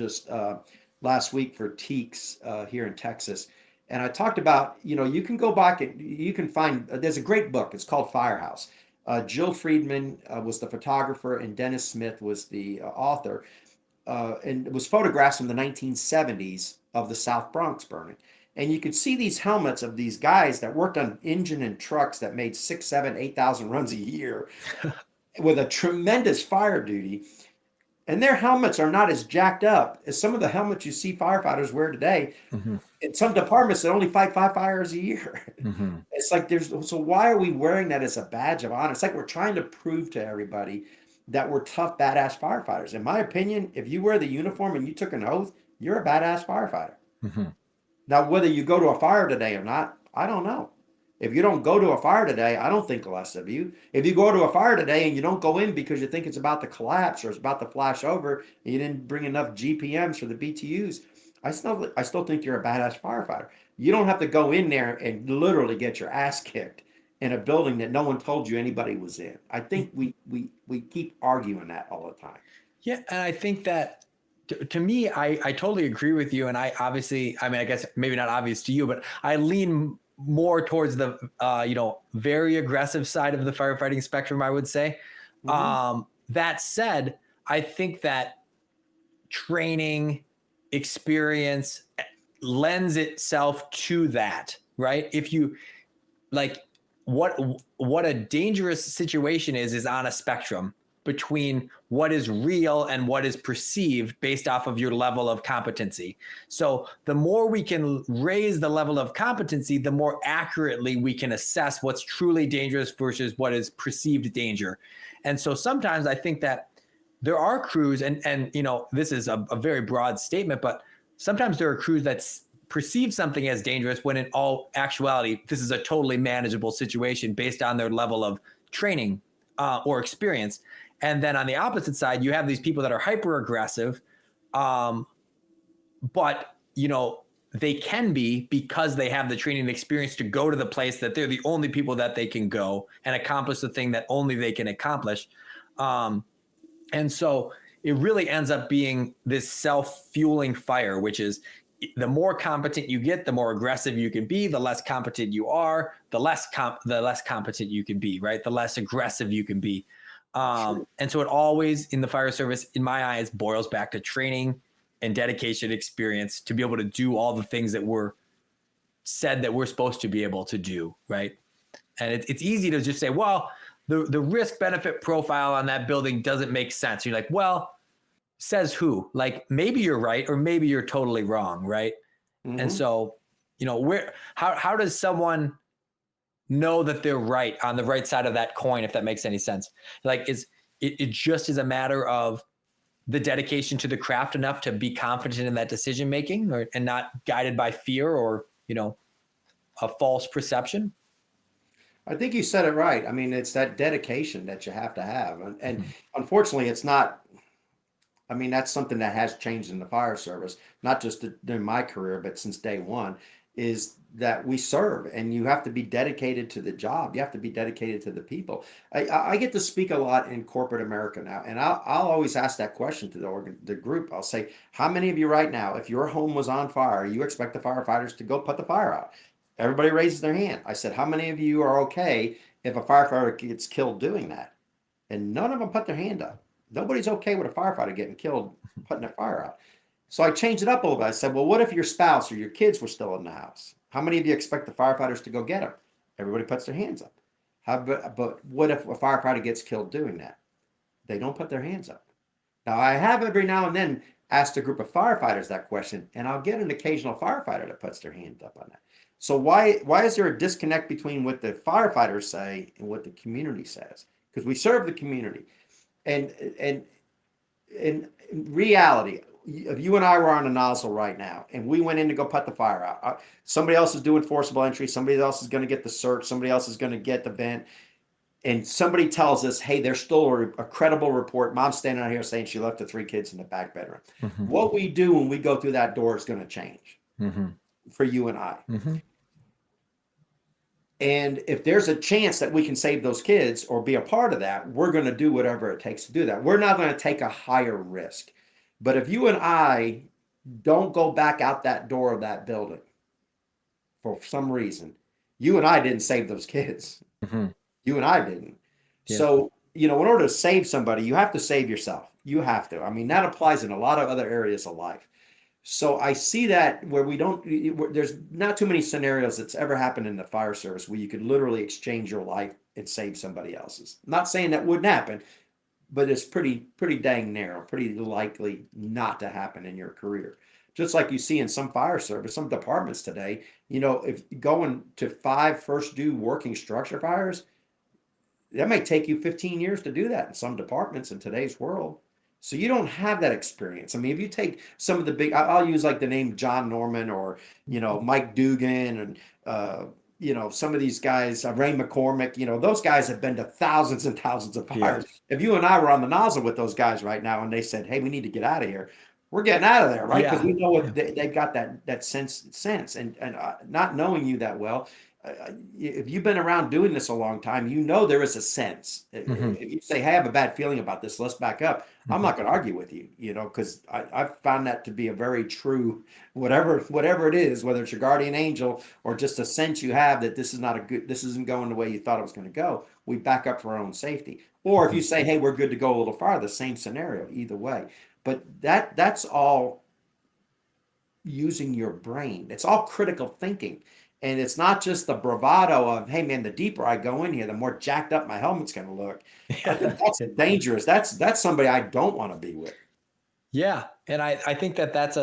last week for Teeks here in Texas. And I talked about, you can go back and you can find, there's a great book. It's called Firehouse. Jill Friedman was the photographer and Dennis Smith was the author. And it was photographs from the 1970s of the South Bronx burning. And you could see these helmets of these guys that worked on engine and trucks that made 6, 7, 8,000 runs a year. with a tremendous fire duty, and their helmets are not as jacked up as some of the helmets you see firefighters wear today. Mm-hmm. In some departments that only fight 5 fires a year. Mm-hmm. It's like so why are we wearing that as a badge of honor? It's like we're trying to prove to everybody that we're tough, badass firefighters. In my opinion, if you wear the uniform and you took an oath, you're a badass firefighter. Mm-hmm. Now, whether you go to a fire today or not, I don't know. If you don't go to a fire today, I don't think less of you. If you go to a fire today and you don't go in because you think it's about to collapse or it's about to flash over, and you didn't bring enough GPMs for the BTUs, I still think you're a badass firefighter. You don't have to go in there and literally get your ass kicked in a building that no one told you anybody was in. I think we keep arguing that all the time. Yeah, and I think that to me, I totally agree with you. And I guess maybe not obvious to you, but I lean more towards the very aggressive side of the firefighting spectrum, I would say. Mm-hmm. That said, I think that training experience lends itself to that, right? If you like what a dangerous situation is on a spectrum between what is real and what is perceived based off of your level of competency. So the more we can raise the level of competency, the more accurately we can assess what's truly dangerous versus what is perceived danger. And so sometimes I think that there are crews, and this is a very broad statement, but sometimes there are crews that perceive something as dangerous when in all actuality, this is a totally manageable situation based on their level of training or experience. And then on the opposite side, you have these people that are hyper aggressive, but they can be because they have the training and experience to go to the place that they're the only people that they can go and accomplish the thing that only they can accomplish. And so it really ends up being this self-fueling fire, which is the more competent you get, the more aggressive you can be. The less competent you are, the less competent you can be, right? The less aggressive you can be. And so it always, in the fire service, in my eyes, boils back to training and dedication, experience to be able to do all the things that we're said that we're supposed to be able to do, right? And it's easy to just say, well, the risk benefit profile on that building doesn't make sense. You're like, well, says who? Like, maybe you're right, or maybe you're totally wrong, right? Mm-hmm. And so, how does someone know that they're right on the right side of that coin, if that makes any sense? Like, it just is a matter of the dedication to the craft enough to be confident in that decision making, and not guided by fear or a false perception? I think you said it right. I mean, it's that dedication that you have to have. And unfortunately, it's not, I mean, that's something that has changed in the fire service, not just during my career, but since day one, is that we serve, and you have to be dedicated to the job. You have to be dedicated to the people. I get to speak a lot in corporate America now, and I'll always ask that question to the group. I'll say, how many of you right now, if your home was on fire, you expect the firefighters to go put the fire out? Everybody raises their hand. I said, how many of you are okay if a firefighter gets killed doing that? And none of them put their hand up. Nobody's okay with a firefighter getting killed putting a fire out. So I changed it up a little bit. I said, well, what if your spouse or your kids were still in the house? How many of you expect the firefighters to go get them? Everybody puts their hands up. But what if a firefighter gets killed doing that? They don't put their hands up. Now, I have every now and then asked a group of firefighters that question, and I'll get an occasional firefighter that puts their hand up on that. So why is there a disconnect between what the firefighters say and what the community says? Because we serve the community. And in reality, if you and I were on a nozzle right now and we went in to go put the fire out, somebody else is doing forcible entry, somebody else is going to get the search, somebody else is going to get the vent, and somebody tells us, hey, there's still a credible report. Mom's standing out here saying she left the 3 kids in the back bedroom. Mm-hmm. What we do when we go through that door is going to change. Mm-hmm. For you and I. Mm-hmm. And if there's a chance that we can save those kids or be a part of that, we're going to do whatever it takes to do that. We're not going to take a higher risk. But if you and I don't go back out that door of that building for some reason, you and I didn't save those kids. Mm-hmm. You and I didn't. Yeah. So, in order to save somebody, you have to save yourself. You have to. I mean, that applies in a lot of other areas of life. So I see that where there's not too many scenarios that's ever happened in the fire service where you could literally exchange your life and save somebody else's. I'm not saying that wouldn't happen, but it's pretty dang narrow, pretty likely not to happen in your career. Just like you see in some fire service, some departments today, if going to 5 first due working structure fires, that may take you 15 years to do that in some departments in today's world. So you don't have that experience. I mean, if you take some of the big, I'll use like the name John Norman or, Mike Dugan and, some of these guys, Ray McCormick, those guys have been to thousands and thousands of fires. Yeah. If you and I were on the nozzle with those guys right now and they said, hey, we need to get out of here, we're getting out of there, right? Because we know what they've got that sense and not knowing you that well. If you've been around doing this a long time, there is a sense. If you say, hey, I have a bad feeling about this, let's back up. I'm not going to argue with you, because I've found that to be a very true, whatever it is, whether it's your guardian angel or just a sense you have that this isn't going the way you thought it was going to go. We back up for our own safety. Or if you say, hey, we're good to go a little farther, same scenario, either way. But that's all using your brain. It's all critical thinking. And it's not just the bravado of, hey, man, the deeper I go in here, the more jacked up my helmet's going to look. That's dangerous. That's somebody I don't want to be with. Yeah. And I think that's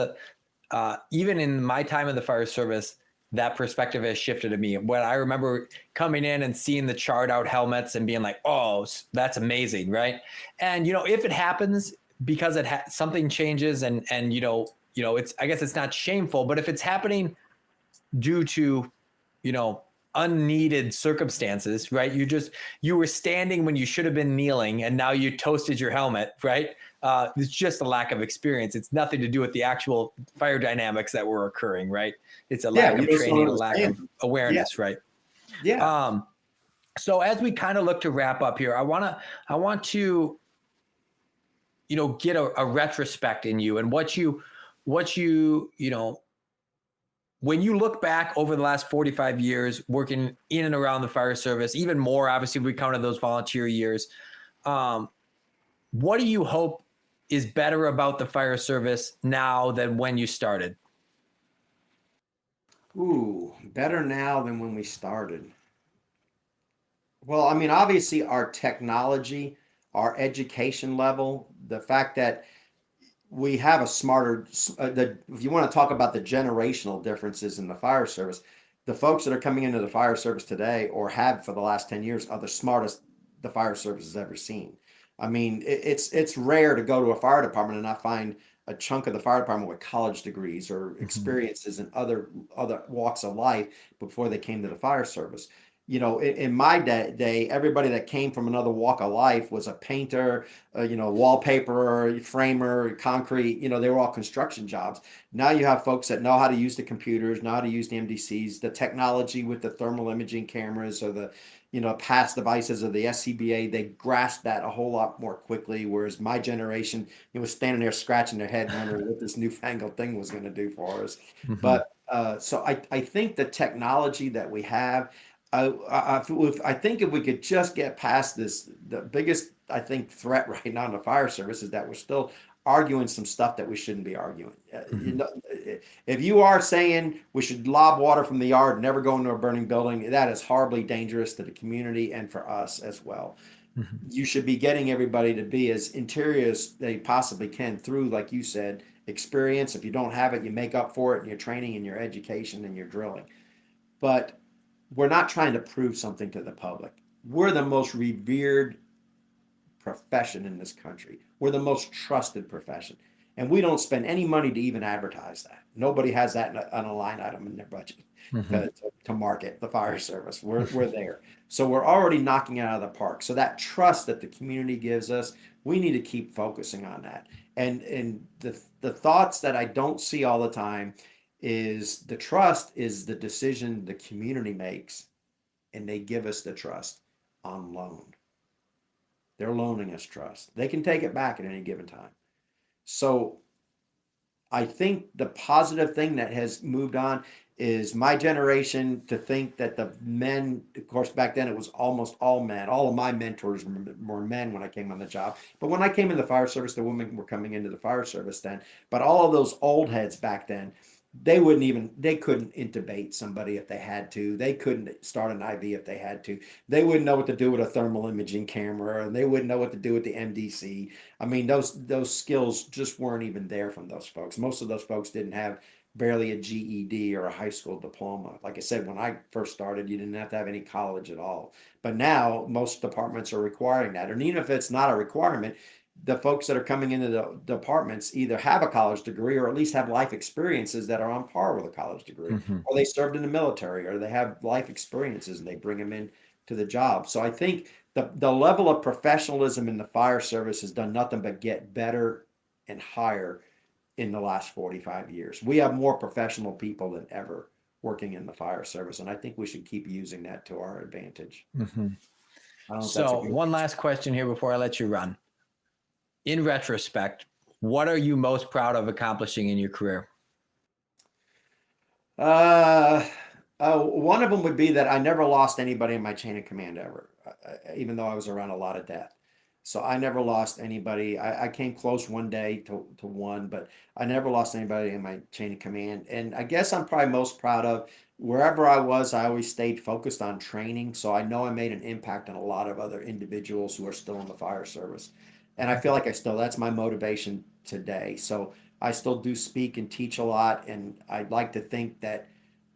even in my time in the fire service, that perspective has shifted to me. When I remember coming in and seeing the charred out helmets and being like, oh, that's amazing. Right. And, if it happens because something changes and it's, I guess it's not shameful, but if it's happening due to, unneeded circumstances, right? You were standing when you should have been kneeling and now you toasted your helmet, right? It's just a lack of experience. It's nothing to do with the actual fire dynamics that were occurring, right? It's a lack of training, a lack of awareness, right? Yeah. So as we kind of look to wrap up here, I want to, get a retrospect in you and what you, when you look back over the last 45 years working in and around the fire service, even more, obviously, we counted those volunteer years. What do you hope is better about the fire service now than when you started? Ooh, better now than when we started. Well, I mean, obviously our technology, our education level, the fact that we have a smarter, if you want to talk about the generational differences in the fire service, the folks that are coming into the fire service today or have for the last 10 years are the smartest the fire service has ever seen. I mean, it's rare to go to a fire department and not find a chunk of the fire department with college degrees or experiences in other walks of life before they came to the fire service. In my day, everybody that came from another walk of life was a painter, wallpaper, framer, concrete, they were all construction jobs. Now you have folks that know how to use the computers, know how to use the MDCs, the technology with the thermal imaging cameras or the, past devices of the SCBA. They grasp that a whole lot more quickly. Whereas my generation, was standing there scratching their head wondering what this newfangled thing was going to do for us. But so I think the technology that we have, I think if we could just get past this, the biggest, I think, threat right now in the fire service is that we're still arguing some stuff that we shouldn't be arguing. If you are saying we should lob water from the yard and never go into a burning building, that is horribly dangerous to the community and for us as well. You should be getting everybody to be as interior as they possibly can through, like you said, experience. If you don't have it, you make up for it in your training and your education and your drilling. But we're not trying to prove something to the public. We're the most revered profession in this country. We're the most trusted profession. And we don't spend any money to even advertise that. Nobody has that on a line item in their budget to market the fire service. We're there. So we're already knocking it out of the park. So that trust that the community gives us, we need to keep focusing on that. And the thoughts that I don't see all the time is the trust is the decision the community makes, and they give us the trust on loan. They're loaning us trust. They can take it back at any given time. So I think the positive thing that has moved on is my generation to think that the men, of course, back then it was almost all men. All of my mentors were men when I came on the job. But when I came in the fire service, the women were coming into the fire service then. But all of those old heads back then, they couldn't intubate somebody if they had to. They couldn't start an IV if they had to. They wouldn't know what to do with a thermal imaging camera, and they wouldn't know what to do with the MDC. I mean, those skills just weren't even there from those folks. Most of those folks didn't have barely a GED or a high school diploma. Like I said, when I first started, you didn't have to have any college at all. But now most departments are requiring that. And even if it's not a requirement, the folks that are coming into the departments either have a college degree or at least have life experiences that are on par with a college degree, or they served in the military, or they have life experiences and they bring them in to the job. So I think the level of professionalism in the fire service has done nothing but get better and higher in the last 45 years. We have more professional people than ever working in the fire service, and I think we should keep using that to our advantage. I don't know if that's a So good one last question here before I let you run. In retrospect, what are you most proud of accomplishing in your career? One of them would be that I never lost anybody in my chain of command ever, even though I was around a lot of death. So I never lost anybody. I came close one day to one, but I never lost anybody in my chain of command. And I guess I'm probably most proud of wherever I was, I always stayed focused on training. So I know I made an impact on a lot of other individuals who are still in the fire service. And I feel like that's my motivation today. So I still do speak and teach a lot. And I'd like to think that,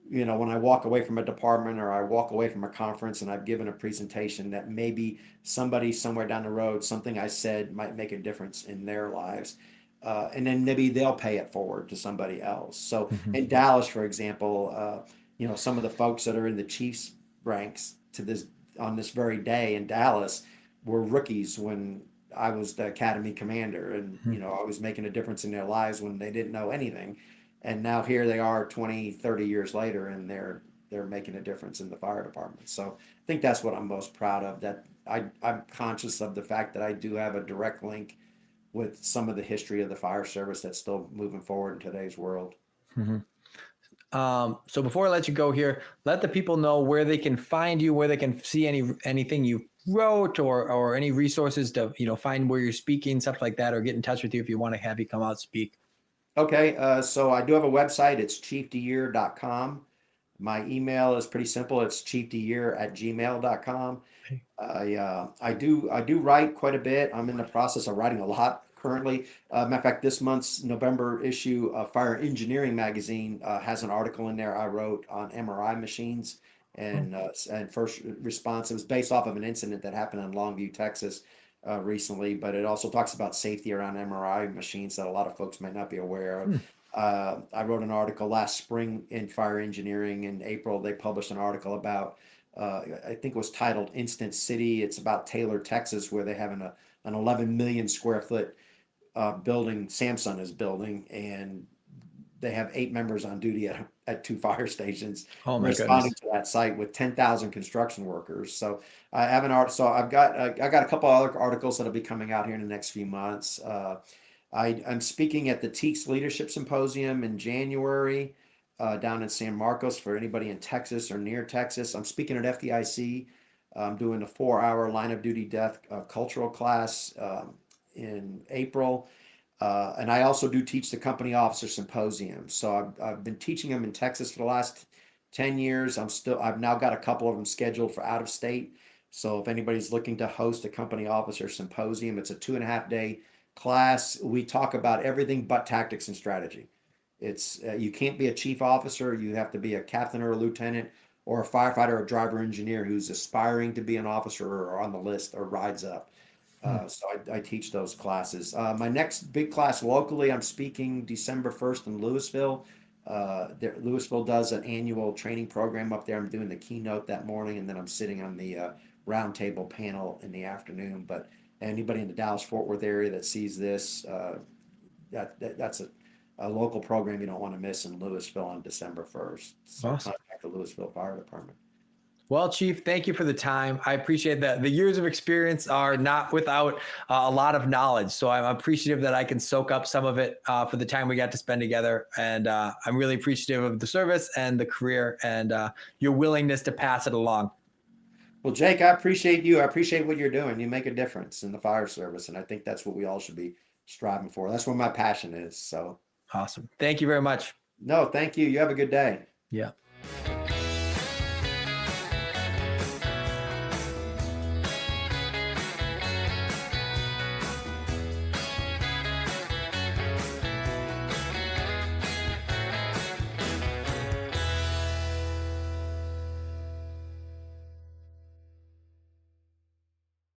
when I walk away from a department or I walk away from a conference and I've given a presentation, that maybe somebody somewhere down the road, something I said might make a difference in their lives. And then maybe they'll pay it forward to somebody else. So in Dallas, for example, some of the folks that are in the Chiefs ranks on this very day in Dallas were rookies when I was the academy commander, and I was making a difference in their lives when they didn't know anything. And now here they are 20, 30 years later, and they're making a difference in the fire department. So I think that's what I'm most proud of, that I'm conscious of the fact that I do have a direct link with some of the history of the fire service that's still moving forward in today's world. So before I let you go here, let the people know where they can find you, where they can see anything you wrote or any resources to, find where you're speaking, stuff like that, or get in touch with you if you want to have you come out speak. Okay, so I do have a website. It's chiefdeyear.com. My email is pretty simple. It's chiefdeyear@gmail.com. I do write quite a bit. I'm in the process of writing a lot currently. Matter of fact, this month's November issue of Fire Engineering magazine has an article in there I wrote on MRI machines and first response. It was based off of an incident that happened in Longview, Texas, recently, but it also talks about safety around MRI machines that a lot of folks might not be aware of. I wrote an article last spring in Fire Engineering. In April, they published an article about, I think it was titled Instant City. It's about Taylor, Texas, where they have an 11 million square foot building Samsung is building, and they have 8 members on duty at 2 fire stations responding to that site with 10,000 construction workers. So I have an art. So I got a couple other articles that'll be coming out here in the next few months. I'm speaking at the TEACS Leadership Symposium in January down in San Marcos for anybody in Texas or near Texas. I'm speaking at FDIC. I'm doing a 4-hour line of duty death cultural class in April. And I also do teach the company officer symposium. So I've been teaching them in Texas for the last 10 years. I've now got a couple of them scheduled for out of state. So if anybody's looking to host a company officer symposium, it's a 2.5-day class. We talk about everything but tactics and strategy. It's you can't be a chief officer. You have to be a captain or a lieutenant or a firefighter or driver engineer who's aspiring to be an officer or on the list or rides up. So I teach those classes. My next big class locally, I'm speaking December 1st in Louisville. Louisville does an annual training program up there. I'm doing the keynote that morning, and then I'm sitting on the roundtable panel in the afternoon. But anybody in the Dallas-Fort Worth area that sees this, that's a local program you don't want to miss in Louisville on December 1st. So Awesome. contact the Louisville Fire Department. Well, Chief, thank you for the time. I appreciate that. The years of experience are not without a lot of knowledge. So I'm appreciative that I can soak up some of it for the time we got to spend together. And I'm really appreciative of the service and the career and your willingness to pass it along. Well, Jake, I appreciate you. I appreciate what you're doing. You make a difference in the fire service. And I think that's what we all should be striving for. That's where my passion is. So Awesome. Thank you very much. no, thank you. You have a good day. Yeah.